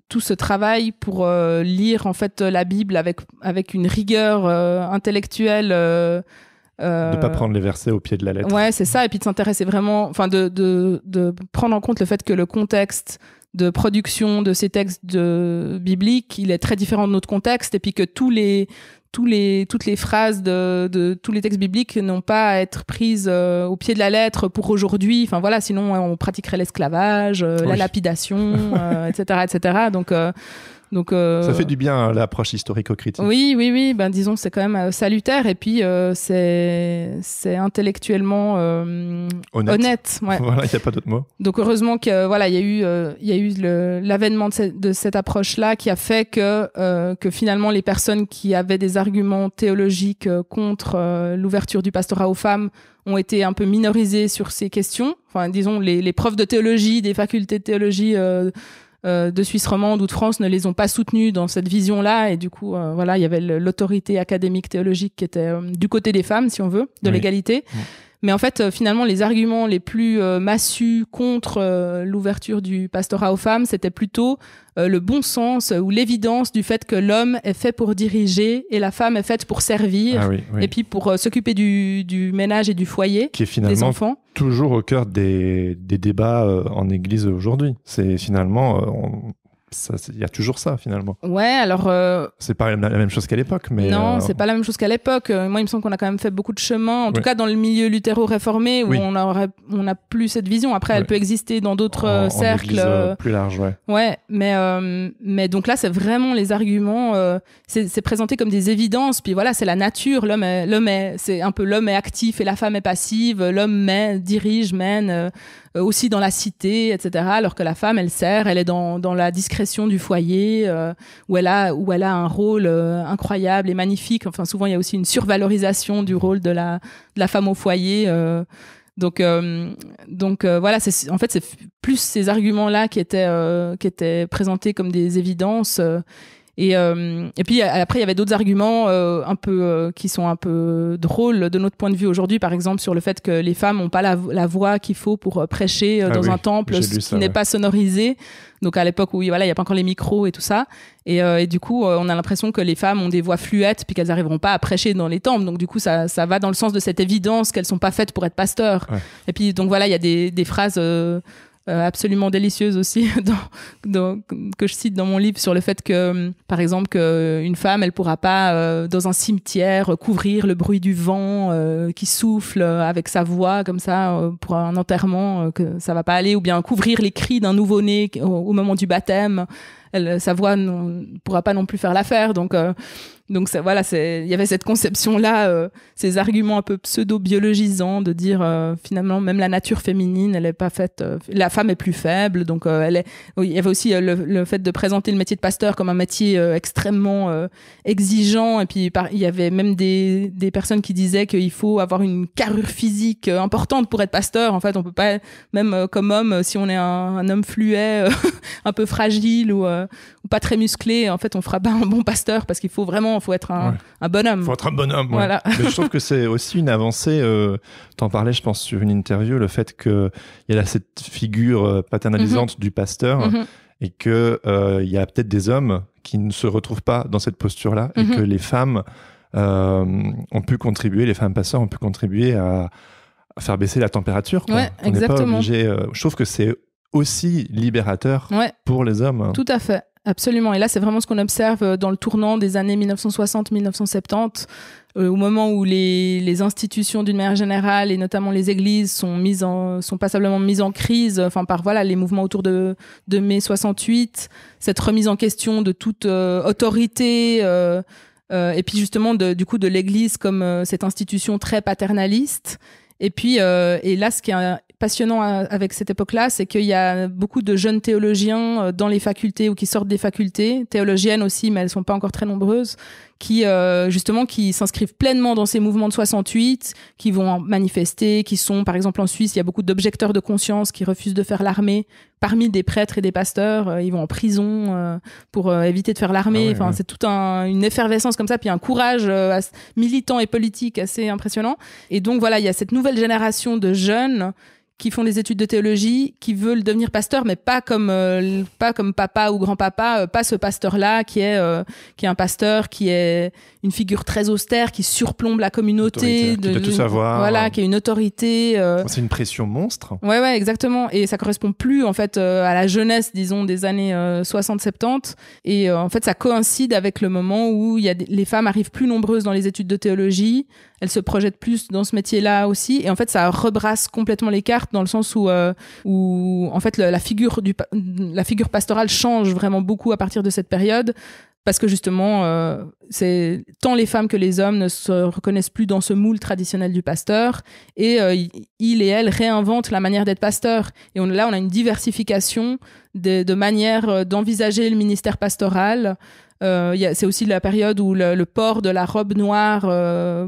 Speaker 1: tout ce travail pour lire en fait la Bible avec une rigueur intellectuelle.
Speaker 3: De pas prendre les versets au pied de la lettre.
Speaker 1: Ouais, c'est ça, et puis de s'intéresser vraiment, enfin de prendre en compte le fait que le contexte de production de ces textes bibliques, il est très différent de notre contexte, et puis que toutes les phrases de tous les textes bibliques n'ont pas à être prises au pied de la lettre pour aujourd'hui. Enfin voilà, sinon on pratiquerait l'esclavage, la lapidation, etc., etc. Donc,
Speaker 3: ça fait du bien l'approche historico-critique.
Speaker 1: Oui. Ben disons c'est quand même salutaire, et puis c'est intellectuellement honnête. Ouais.
Speaker 3: Voilà, il n'y a pas d'autre mot.
Speaker 1: Donc heureusement que voilà, il y a eu l'avènement de cette approche-là qui a fait que finalement les personnes qui avaient des arguments théologiques contre l'ouverture du pastorat aux femmes ont été un peu minorisées sur ces questions. Enfin disons les profs de théologie des facultés de théologie de Suisse romande ou de France ne les ont pas soutenus dans cette vision-là, et du coup voilà, il y avait l'autorité académique théologique qui était du côté des femmes, si on veut, de l'égalité. Mais en fait, finalement, les arguments les plus massus contre l'ouverture du pastorat aux femmes, c'était plutôt le bon sens ou l'évidence du fait que l'homme est fait pour diriger et la femme est faite pour servir, et puis pour s'occuper du ménage et du foyer,
Speaker 3: qui est finalement
Speaker 1: des enfants.
Speaker 3: Toujours au cœur des débats en Église aujourd'hui. C'est finalement... il y a toujours ça finalement.
Speaker 1: Ouais, alors
Speaker 3: c'est pas la même chose qu'à l'époque, mais
Speaker 1: non, c'est pas la même chose qu'à l'époque. Moi, il me semble qu'on a quand même fait beaucoup de chemin, en tout cas dans le milieu luthéro-réformé, où on a plus cette vision. Après, elle peut exister dans d'autres cercles
Speaker 3: en plus large,
Speaker 1: ouais, mais donc là, c'est vraiment les arguments. C'est présenté comme des évidences. Puis voilà, c'est la nature. C'est un peu l'homme est actif et la femme est passive. L'homme dirige, mène. Aussi dans la cité, etc. Alors que la femme, elle sert, elle est dans la discrétion du foyer, où elle a un rôle incroyable et magnifique. Enfin, souvent, il y a aussi une survalorisation du rôle de la femme au foyer. Donc voilà, en fait, c'est plus ces arguments-là qui étaient présentés comme des évidences. Et puis après il y avait d'autres arguments un peu qui sont un peu drôles de notre point de vue aujourd'hui, par exemple sur le fait que les femmes n'ont pas la voix qu'il faut pour prêcher dans un temple qui n'est pas sonorisé. Donc à l'époque où il y a pas encore les micros et tout ça, et du coup on a l'impression que les femmes ont des voix fluettes puis qu'elles n'arriveront pas à prêcher dans les temples. Donc du coup ça va dans le sens de cette évidence qu'elles sont pas faites pour être pasteurs. Et puis donc voilà, il y a des phrases absolument délicieuse aussi que je cite dans mon livre sur le fait que par exemple qu'une femme elle pourra pas dans un cimetière couvrir le bruit du vent qui souffle avec sa voix comme ça pour un enterrement, que ça va pas aller, ou bien couvrir les cris d'un nouveau-né au moment du baptême. Sa voix ne pourra pas non plus faire l'affaire. Donc voilà, il y avait cette conception-là, ces arguments un peu pseudo-biologisants de dire finalement même la nature féminine, elle est pas faite, la femme est plus faible. Donc il y avait aussi le fait de présenter le métier de pasteur comme un métier extrêmement exigeant. Et puis il y avait même des personnes qui disaient qu'il faut avoir une carrure physique importante pour être pasteur. En fait, on peut pas, même comme homme, si on est un homme fluet, un peu fragile ou pas très musclé, en fait on fera pas un bon pasteur, parce qu'il faut être un bonhomme.
Speaker 3: Faut être un bonhomme,
Speaker 1: voilà.
Speaker 3: Mais je trouve que c'est aussi une avancée, t'en parlais je pense sur une interview, le fait qu'il y a cette figure paternalisante du pasteur, et qu'il y a peut-être des hommes qui ne se retrouvent pas dans cette posture-là, et que les femmes ont pu contribuer, les femmes pasteurs ont pu contribuer faire baisser la température.
Speaker 1: Ouais,
Speaker 3: on n'est pas
Speaker 1: exactement.
Speaker 3: obligé. Je trouve que c'est aussi libérateur pour les hommes.
Speaker 1: Tout à fait, absolument. Et là, c'est vraiment ce qu'on observe dans le tournant des années 1960-1970, au moment où les institutions d'une manière générale, et notamment les églises, sont passablement mises en crise, par les mouvements autour de mai 68, cette remise en question de toute autorité, et puis justement du coup de l'église comme cette institution très paternaliste. Et puis, et là, ce qui est passionnant avec cette époque-là, c'est qu'il y a beaucoup de jeunes théologiens dans les facultés ou qui sortent des facultés, théologiennes aussi, mais elles sont pas encore très nombreuses, qui s'inscrivent pleinement dans ces mouvements de 68, qui vont manifester, qui sont, par exemple en Suisse, il y a beaucoup d'objecteurs de conscience qui refusent de faire l'armée. Parmi des prêtres et des pasteurs, ils vont en prison pour éviter de faire l'armée. C'est toute une effervescence comme ça, puis un courage militant et politique assez impressionnant. Et donc voilà, il y a cette nouvelle génération de jeunes qui font des études de théologie, qui veulent devenir pasteur, mais pas comme papa ou grand-papa, pas ce pasteur-là qui est un pasteur, qui est une figure très austère, qui surplombe la communauté,
Speaker 3: qui doit tout savoir.
Speaker 1: Voilà, qui est une autorité.
Speaker 3: C'est une pression monstre.
Speaker 1: Ouais, exactement. Et ça correspond plus en fait à la jeunesse, disons, des années 60-70. Et en fait, ça coïncide avec le moment où les femmes arrivent plus nombreuses dans les études de théologie. Elles se projettent plus dans ce métier-là aussi. Et en fait, ça rebrasse complètement les cartes dans le sens où en fait, la figure pastorale change vraiment beaucoup à partir de cette période. Parce que justement, c'est tant les femmes que les hommes ne se reconnaissent plus dans ce moule traditionnel du pasteur. Et ils et elles réinventent la manière d'être pasteur. Et on a une diversification de manières d'envisager le ministère pastoral. C'est aussi la période où le port de la robe noire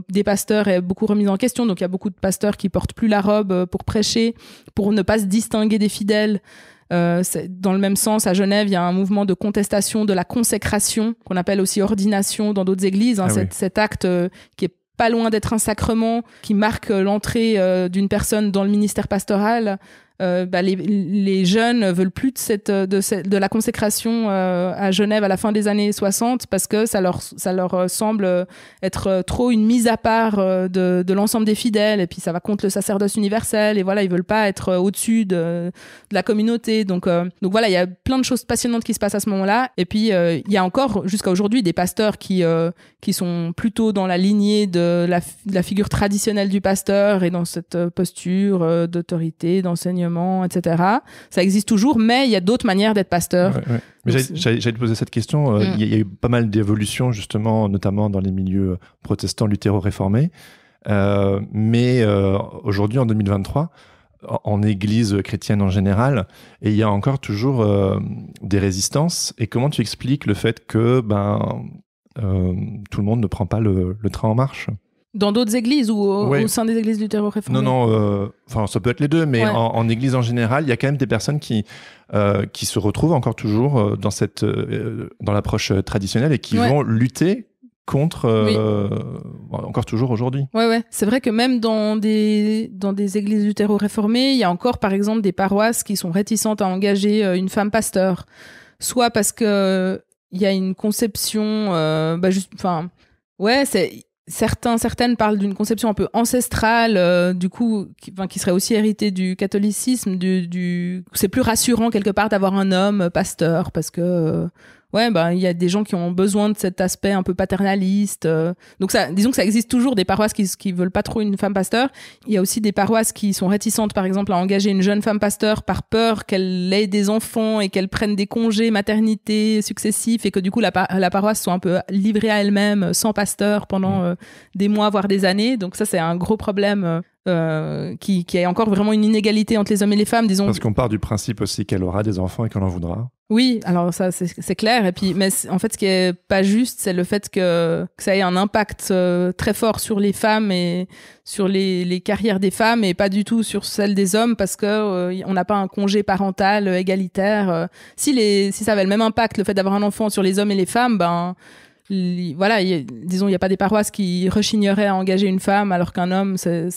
Speaker 1: des pasteurs est beaucoup remis en question. Donc il y a beaucoup de pasteurs qui portent plus la robe pour prêcher, pour ne pas se distinguer des fidèles. Dans le même sens, à Genève, il y a un mouvement de contestation de la consécration, qu'on appelle aussi ordination dans d'autres églises. Cet acte qui est pas loin d'être un sacrement, qui marque l'entrée d'une personne dans le ministère pastoral. Les jeunes veulent plus de la consécration à Genève à la fin des années 60 parce que ça leur semble être trop une mise à part de l'ensemble des fidèles, et puis ça va contre le sacerdoce universel, et voilà, ils veulent pas être au-dessus de la communauté. Donc voilà, il y a plein de choses passionnantes qui se passent à ce moment-là. Et puis il y a encore jusqu'à aujourd'hui des pasteurs qui sont plutôt dans la lignée de la figure traditionnelle du pasteur et dans cette posture d'autorité, d'enseignement, etc. Ça existe toujours, mais il y a d'autres manières d'être pasteur.
Speaker 3: Ouais. Mais j'allais te poser cette question. Il y a eu pas mal d'évolutions, justement, notamment dans les milieux protestants luthéro-réformés. Mais aujourd'hui, en 2023, en église chrétienne en général, et il y a encore toujours des résistances. Et comment tu expliques le fait que tout le monde ne prend pas le train en marche ?
Speaker 1: Dans d'autres églises ou au sein des églises luthéro-réformées ?
Speaker 3: Non, ça peut être les deux, mais en église en général, il y a quand même des personnes qui se retrouvent encore toujours dans l'approche traditionnelle et qui vont lutter contre, encore toujours aujourd'hui.
Speaker 1: Ouais. C'est vrai que même dans des églises luthéro-réformées, il y a encore, par exemple, des paroisses qui sont réticentes à engager une femme pasteur. Soit parce que il y a une conception, certaines parlent d'une conception un peu ancestrale, du coup, qui serait aussi héritée du catholicisme. C'est plus rassurant quelque part d'avoir un homme pasteur parce que il y a des gens qui ont besoin de cet aspect un peu paternaliste. Donc disons que ça existe toujours des paroisses qui veulent pas trop une femme pasteur. Il y a aussi des paroisses qui sont réticentes, par exemple, à engager une jeune femme pasteur par peur qu'elle ait des enfants et qu'elle prenne des congés maternité successifs et que du coup la paroisse soit un peu livrée à elle-même sans pasteur pendant des mois voire des années. Donc ça, c'est un gros problème. Qui est encore vraiment une inégalité entre les hommes et les femmes, disons.
Speaker 3: Parce qu'on part du principe aussi qu'elle aura des enfants et qu'elle en voudra.
Speaker 1: Oui, alors ça c'est clair. Et puis, mais en fait, ce qui est pas juste, c'est le fait que ça ait un impact très fort sur les femmes et sur les carrières des femmes, et pas du tout sur celles des hommes, parce que on n'a pas un congé parental égalitaire. Si ça avait le même impact, le fait d'avoir un enfant, sur les hommes et les femmes, voilà, disons, il n'y a pas des paroisses qui rechigneraient à engager une femme alors qu'un homme, c'est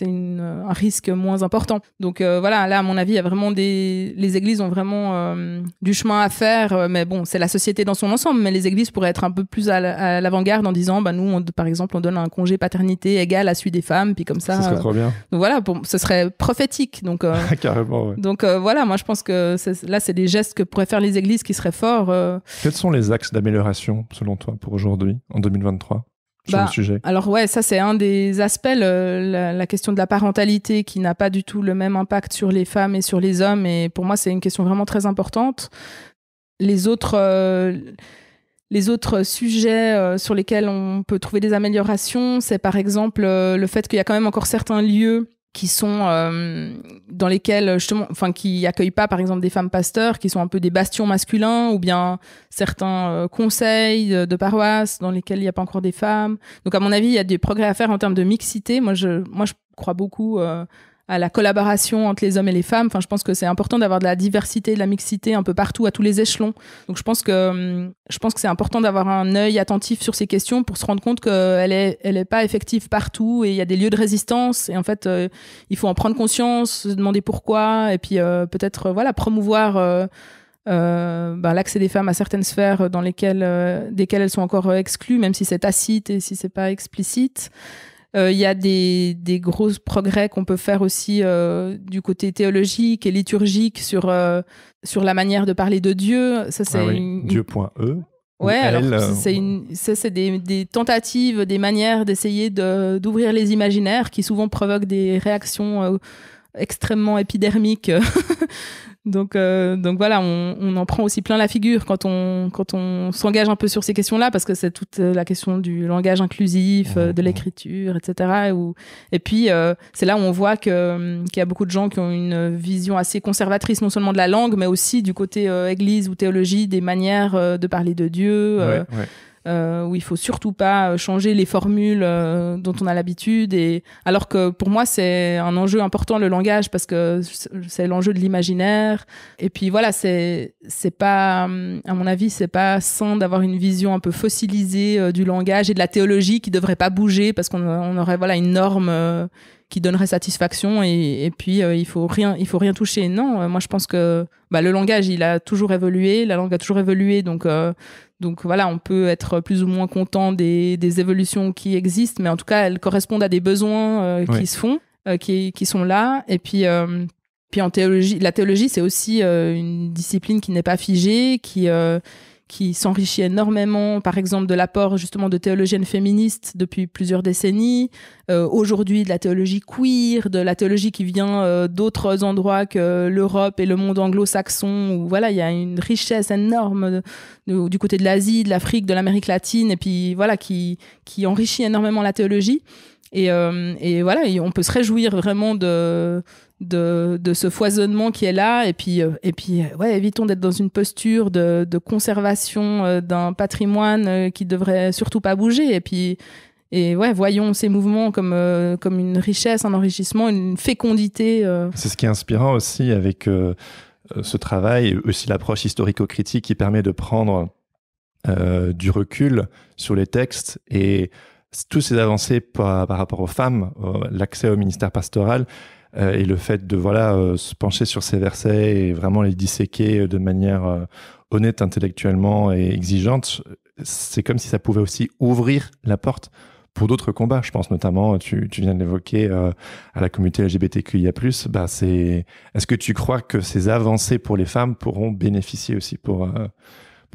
Speaker 1: un risque moins important. Donc voilà, là, à mon avis, il y a vraiment les églises ont vraiment du chemin à faire. Mais bon, c'est la société dans son ensemble. Mais les églises pourraient être un peu plus à l'avant-garde en disant, nous, par exemple, on donne un congé paternité égal à celui des femmes, puis comme ça.
Speaker 3: Ça serait trop bien.
Speaker 1: Donc voilà, ce serait prophétique. Donc
Speaker 3: carrément. Ouais.
Speaker 1: Donc voilà, moi je pense que là, c'est des gestes que pourraient faire les églises qui seraient forts.
Speaker 3: Quels sont les axes d'amélioration selon toi pour aujourd'hui, en 2023? Sur le sujet.
Speaker 1: Alors ouais, ça c'est un des aspects, la question de la parentalité qui n'a pas du tout le même impact sur les femmes et sur les hommes, et pour moi c'est une question vraiment très importante. Les autres sujets sur lesquels on peut trouver des améliorations, c'est par exemple le fait qu'il y a quand même encore certains lieux qui sont dans lesquels justement, qui accueillent pas par exemple des femmes pasteurs, qui sont un peu des bastions masculins, ou bien certains conseils de paroisse dans lesquels il n'y a pas encore des femmes. Donc à mon avis, il y a des progrès à faire en termes de mixité. Moi je crois beaucoup à la collaboration entre les hommes et les femmes. Je pense que c'est important d'avoir de la diversité, de la mixité un peu partout, à tous les échelons. Donc je pense que c'est important d'avoir un œil attentif sur ces questions pour se rendre compte qu'elle est pas effective partout, et il y a des lieux de résistance, et en fait il faut en prendre conscience, se demander pourquoi, et puis peut-être promouvoir l'accès des femmes à certaines sphères desquelles elles sont encore exclues, même si c'est tacite et si c'est pas explicite. Il y a des gros progrès qu'on peut faire aussi du côté théologique et liturgique sur la manière de parler de Dieu. Ça, c'est
Speaker 3: Dieu.e.
Speaker 1: Ouais, alors c'est des tentatives, des manières d'essayer d'ouvrir les imaginaires qui souvent provoquent des réactions extrêmement épidermiques. Donc voilà, on en prend aussi plein la figure quand on s'engage un peu sur ces questions-là, parce que c'est toute la question du langage inclusif, de l'écriture, etc. Et puis c'est là où on voit qu'il y a beaucoup de gens qui ont une vision assez conservatrice, non seulement de la langue, mais aussi du côté église ou théologie, des manières de parler de Dieu. Où il faut surtout pas changer les formules dont on a l'habitude, et alors que pour moi c'est un enjeu important, le langage, parce que c'est l'enjeu de l'imaginaire. Et puis voilà, c'est pas, à mon avis, c'est pas sain d'avoir une vision un peu fossilisée du langage et de la théologie qui devrait pas bouger parce qu'on aurait une norme qui donnerait satisfaction, et puis il faut rien toucher. Non, moi je pense que le langage il a toujours évolué, la langue a toujours évolué, donc voilà, on peut être plus ou moins content des évolutions qui existent, mais en tout cas elles correspondent à des besoins qui se font, qui sont là. Et puis en théologie, la théologie c'est aussi une discipline qui n'est pas figée, qui s'enrichit énormément, par exemple, de l'apport justement de théologiennes féministes depuis plusieurs décennies. Aujourd'hui, de la théologie queer, de la théologie qui vient d'autres endroits que l'Europe et le monde anglo-saxon, où voilà, il y a une richesse énorme du côté de l'Asie, de l'Afrique, de l'Amérique latine, et puis voilà, qui enrichit énormément la théologie. Et voilà, on peut se réjouir vraiment de ce foisonnement qui est là, et puis évitons d'être dans une posture de conservation d'un patrimoine qui devrait surtout pas bouger, et voyons ces mouvements comme une richesse, un enrichissement, une fécondité.
Speaker 3: C'est ce qui est inspirant aussi avec ce travail, et aussi l'approche historico-critique qui permet de prendre du recul sur les textes, et tous ces avancées par rapport aux femmes, l'accès au ministère pastoral, et le fait de se pencher sur ces versets et vraiment les disséquer de manière honnête intellectuellement et exigeante, c'est comme si ça pouvait aussi ouvrir la porte pour d'autres combats. Je pense notamment, tu viens de l'évoquer, à la communauté LGBTQIA+. Est-ce que tu crois que ces avancées pour les femmes pourront bénéficier aussi pour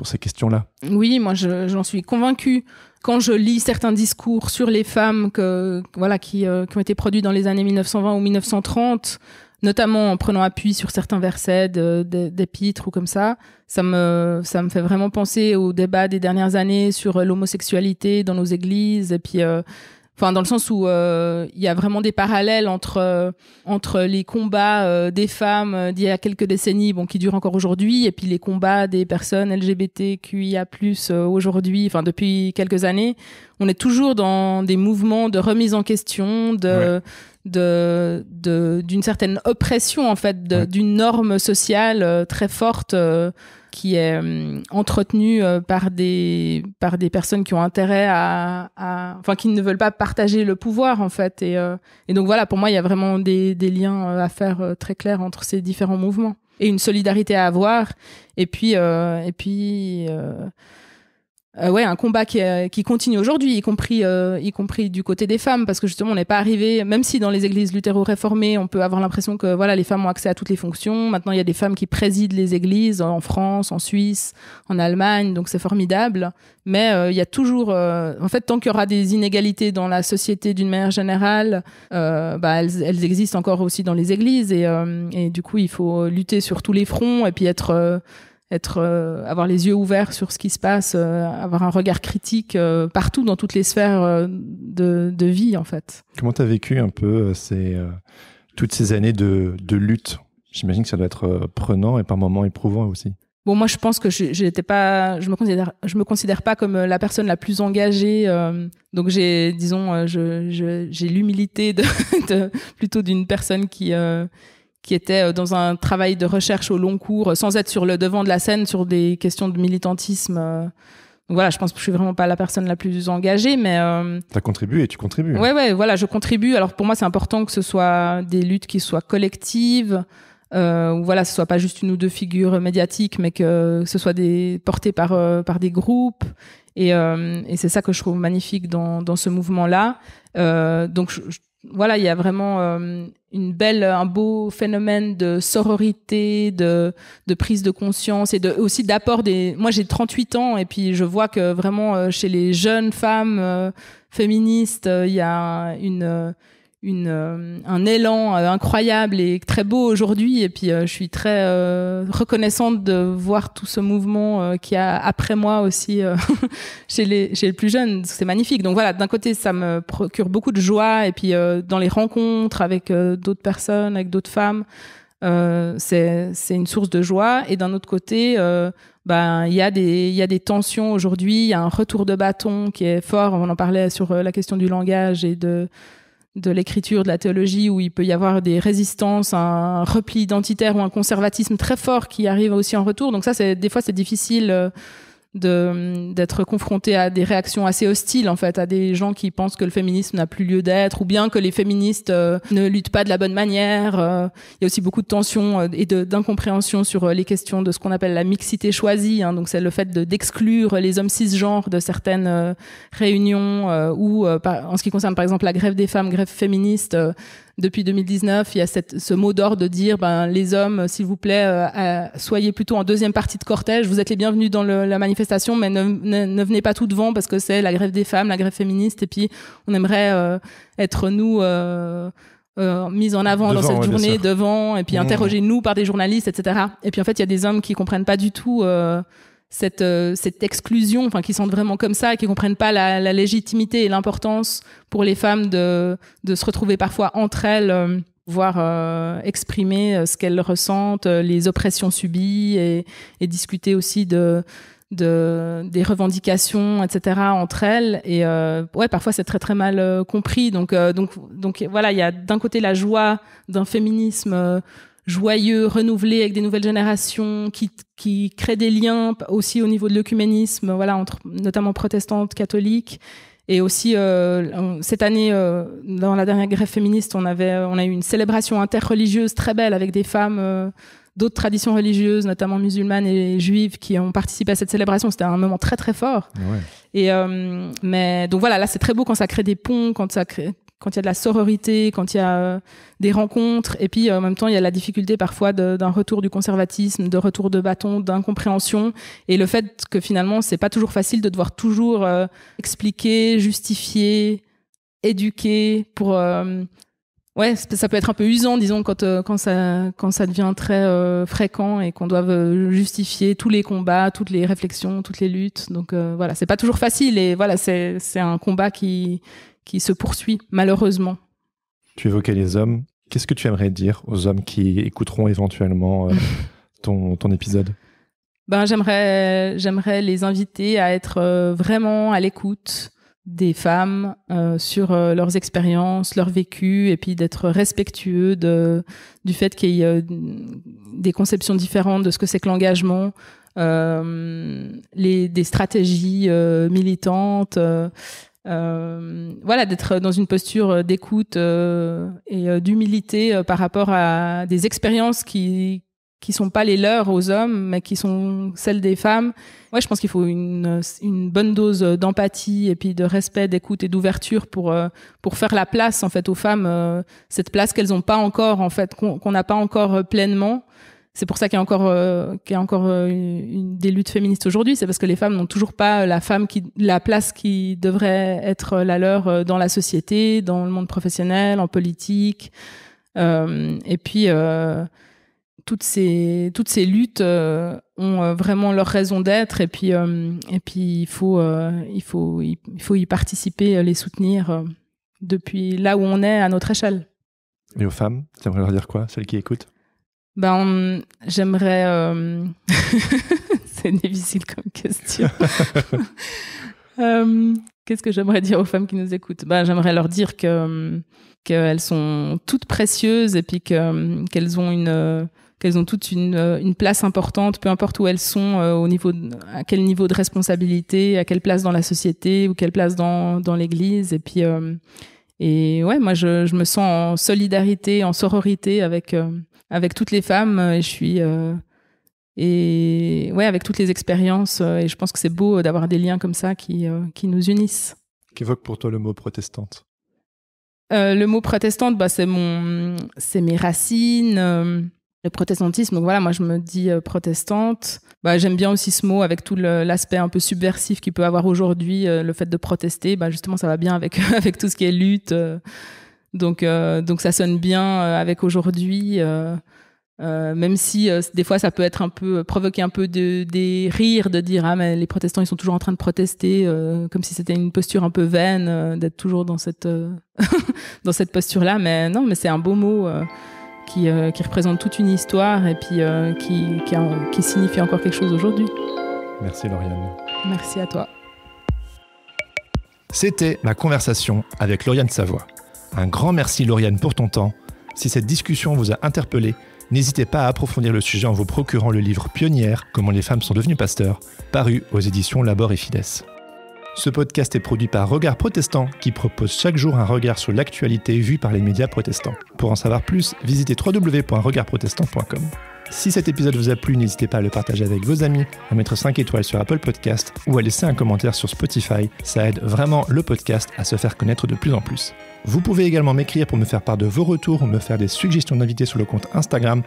Speaker 3: ces questions-là?
Speaker 1: Oui, moi j'en suis convaincue. Quand je lis certains discours sur les femmes qui ont été produits dans les années 1920 ou 1930, notamment en prenant appui sur certains versets d'épîtres ou comme ça me fait vraiment penser au débat des dernières années sur l'homosexualité dans nos églises, et puis dans le sens où il y a vraiment des parallèles entre les combats des femmes d'il y a quelques décennies, qui durent encore aujourd'hui, et puis les combats des personnes LGBTQIA+ aujourd'hui, depuis quelques années. On est toujours dans des mouvements de remise en question, d'une certaine oppression, en fait, d'une norme sociale très forte qui est entretenu par des personnes qui ont intérêt enfin qui ne veulent pas partager le pouvoir en fait. Et donc voilà, pour moi, il y a vraiment des liens à faire très clairs entre ces différents mouvements et une solidarité à avoir. Et puis un combat qui continue aujourd'hui, y compris du côté des femmes, parce que justement on n'est pas arrivé, même si dans les églises luthéro-réformées on peut avoir l'impression que voilà, les femmes ont accès à toutes les fonctions. Maintenant il y a des femmes qui président les églises en France, en Suisse, en Allemagne, donc c'est formidable. Mais il y a toujours, en fait, tant qu'il y aura des inégalités dans la société d'une manière générale, elles existent encore aussi dans les églises, et du coup il faut lutter sur tous les fronts et puis avoir les yeux ouverts sur ce qui se passe, avoir un regard critique partout dans toutes les sphères de vie en fait.
Speaker 3: Comment tu as vécu un peu toutes ces années de lutte? J'imagine que ça doit être prenant et par moments éprouvant aussi.
Speaker 1: Bon, moi je pense que je me considère pas comme la personne la plus engagée, donc j'ai l'humilité plutôt d'une personne qui était dans un travail de recherche au long cours, sans être sur le devant de la scène sur des questions de militantisme. Donc voilà, je pense que je suis vraiment pas la personne la plus engagée, mais
Speaker 3: t'as contribué et tu contribues.
Speaker 1: Ouais, voilà, je contribue. Alors pour moi, c'est important que ce soit des luttes qui soient collectives, où voilà, ce soit pas juste une ou deux figures médiatiques, mais que ce soit porté par des groupes. Et c'est ça que je trouve magnifique dans ce mouvement-là. Donc voilà, il y a vraiment un beau phénomène de sororité, de prise de conscience et aussi d'apport moi j'ai 38 ans et puis je vois que vraiment chez les jeunes femmes féministes, il y a un élan incroyable et très beau aujourd'hui, et puis je suis très reconnaissante de voir tout ce mouvement qui a après moi aussi chez les plus jeunes. C'est magnifique. Donc voilà, d'un côté ça me procure beaucoup de joie, et puis dans les rencontres avec d'autres personnes, avec d'autres femmes, c'est une source de joie. Et d'un autre côté, il y a des tensions aujourd'hui, il y a un retour de bâton qui est fort. On en parlait sur la question du langage et de l'écriture, de la théologie, où il peut y avoir des résistances, un repli identitaire ou un conservatisme très fort qui arrive aussi en retour. Donc ça, des fois, c'est difficile d'être confronté à des réactions assez hostiles, en fait, à des gens qui pensent que le féminisme n'a plus lieu d'être, ou bien que les féministes ne luttent pas de la bonne manière. Il y a aussi beaucoup de tensions et d'incompréhension sur les questions de ce qu'on appelle la mixité choisie, hein. Donc c'est le fait d'exclure les hommes cisgenres de certaines réunions, ou en ce qui concerne par exemple la grève des femmes, grève féministe. Depuis 2019, il y a ce mot d'ordre de dire les hommes, s'il vous plaît, soyez plutôt en deuxième partie de cortège. Vous êtes les bienvenus dans la manifestation, mais ne venez pas tout devant, parce que c'est la grève des femmes, la grève féministe, et puis on aimerait être nous mis en avant dans cette journée devant, et puis interrogez-nous par des journalistes, etc. Et puis en fait, il y a des hommes qui comprennent pas du tout cette exclusion, enfin qui sentent vraiment comme ça, et qui comprennent pas la légitimité et l'importance pour les femmes de se retrouver parfois entre elles, voire exprimer ce qu'elles ressentent, les oppressions subies, et discuter aussi des revendications, etc. entre elles. Et parfois c'est très très mal compris. Donc voilà, il y a d'un côté la joie d'un féminisme joyeux, renouvelé, avec des nouvelles générations, qui crée des liens aussi au niveau de l'œcuménisme, voilà, entre notamment protestantes, catholiques. Et aussi cette année, dans la dernière grève féministe, on a eu une célébration interreligieuse très belle avec des femmes d'autres traditions religieuses, notamment musulmanes et juives, qui ont participé à cette célébration. C'était un moment très très fort. Ouais. Et mais donc voilà, là c'est très beau quand ça crée des ponts, quand il y a de la sororité, quand il y a des rencontres, et puis en même temps il y a la difficulté parfois d'un retour du conservatisme, de retour de bâton, d'incompréhension, et le fait que finalement c'est pas toujours facile de devoir toujours expliquer, justifier, éduquer pour ça peut être un peu usant, disons, quand ça devient très fréquent, et qu'on doit justifier tous les combats, toutes les réflexions, toutes les luttes. Donc voilà, c'est pas toujours facile, et voilà, c'est un combat qui se poursuit, malheureusement.
Speaker 3: Tu évoquais les hommes. Qu'est-ce que tu aimerais dire aux hommes qui écouteront éventuellement ton épisode ?
Speaker 1: J'aimerais les inviter à être vraiment à l'écoute des femmes sur leurs expériences, leur vécu, et puis d'être respectueux du fait qu'il y ait des conceptions différentes de ce que c'est que l'engagement. des stratégies militantes, voilà, d'être dans une posture d'écoute et d'humilité par rapport à des expériences qui sont pas les leurs aux hommes, mais qui sont celles des femmes. Ouais, je pense qu'il faut une bonne dose d'empathie et puis de respect, d'écoute et d'ouverture pour faire la place en fait aux femmes, cette place qu'elles ont pas encore en fait, qu'on n'a pas encore pleinement. C'est pour ça qu'il y a encore des luttes féministes aujourd'hui. C'est parce que les femmes n'ont toujours pas la place qui devrait être la leur dans la société, dans le monde professionnel, en politique. Et puis toutes ces luttes ont vraiment leur raison d'être. Et puis il faut y participer, les soutenir depuis là où on est à notre échelle.
Speaker 3: Et aux femmes, tu aimerais leur dire quoi, celles qui écoutent?
Speaker 1: J'aimerais... C'est difficile comme question. Qu'est-ce que j'aimerais dire aux femmes qui nous écoutent? J'aimerais leur dire qu'elles sont toutes précieuses et puis qu'elles ont toutes une place importante, peu importe où elles sont, à quel niveau de responsabilité, à quelle place dans la société ou quelle place dans l'église. Et puis, ouais, moi, je me sens en solidarité, en sororité avec toutes les femmes, et je suis avec toutes les expériences, et je pense que c'est beau d'avoir des liens comme ça qui nous unissent.
Speaker 3: Qu'évoque pour toi le mot protestante?
Speaker 1: Le mot protestante, c'est mes racines, le protestantisme. Donc voilà, moi je me dis protestante. J'aime bien aussi ce mot avec tout l'aspect un peu subversif qu'il peut avoir aujourd'hui, le fait de protester. Justement, ça va bien avec tout ce qui est lutte. Donc ça sonne bien avec aujourd'hui, même si des fois ça peut être provoquer un peu des rires, de dire mais les protestants ils sont toujours en train de protester, comme si c'était une posture un peu vaine, d'être toujours dans cette dans cette posture-là. Mais non, mais c'est un beau mot qui représente toute une histoire et puis qui signifie encore quelque chose aujourd'hui.
Speaker 3: Merci Lauriane.
Speaker 1: Merci à toi.
Speaker 3: C'était ma conversation avec Lauriane Savoie. Un grand merci Lauriane pour ton temps. Si cette discussion vous a interpellé, n'hésitez pas à approfondir le sujet en vous procurant le livre Pionnières, comment les femmes sont devenues pasteurs, paru aux éditions Labor et Fides. Ce podcast est produit par Regard Protestant, qui propose chaque jour un regard sur l'actualité vue par les médias protestants. Pour en savoir plus, visitez www.regardprotestant.com. Si cet épisode vous a plu, n'hésitez pas à le partager avec vos amis, à mettre 5 étoiles sur Apple Podcast ou à laisser un commentaire sur Spotify. Ça aide vraiment le podcast à se faire connaître de plus en plus. Vous pouvez également m'écrire pour me faire part de vos retours ou me faire des suggestions d'invités sur le compte Instagram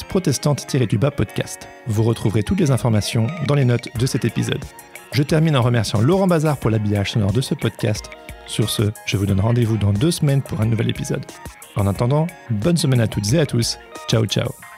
Speaker 3: @protestante_podcast. Vous retrouverez toutes les informations dans les notes de cet épisode. Je termine en remerciant Laurent Bazar pour l'habillage sonore de ce podcast. Sur ce, je vous donne rendez-vous dans 2 semaines pour un nouvel épisode. En attendant, bonne semaine à toutes et à tous. Ciao, ciao.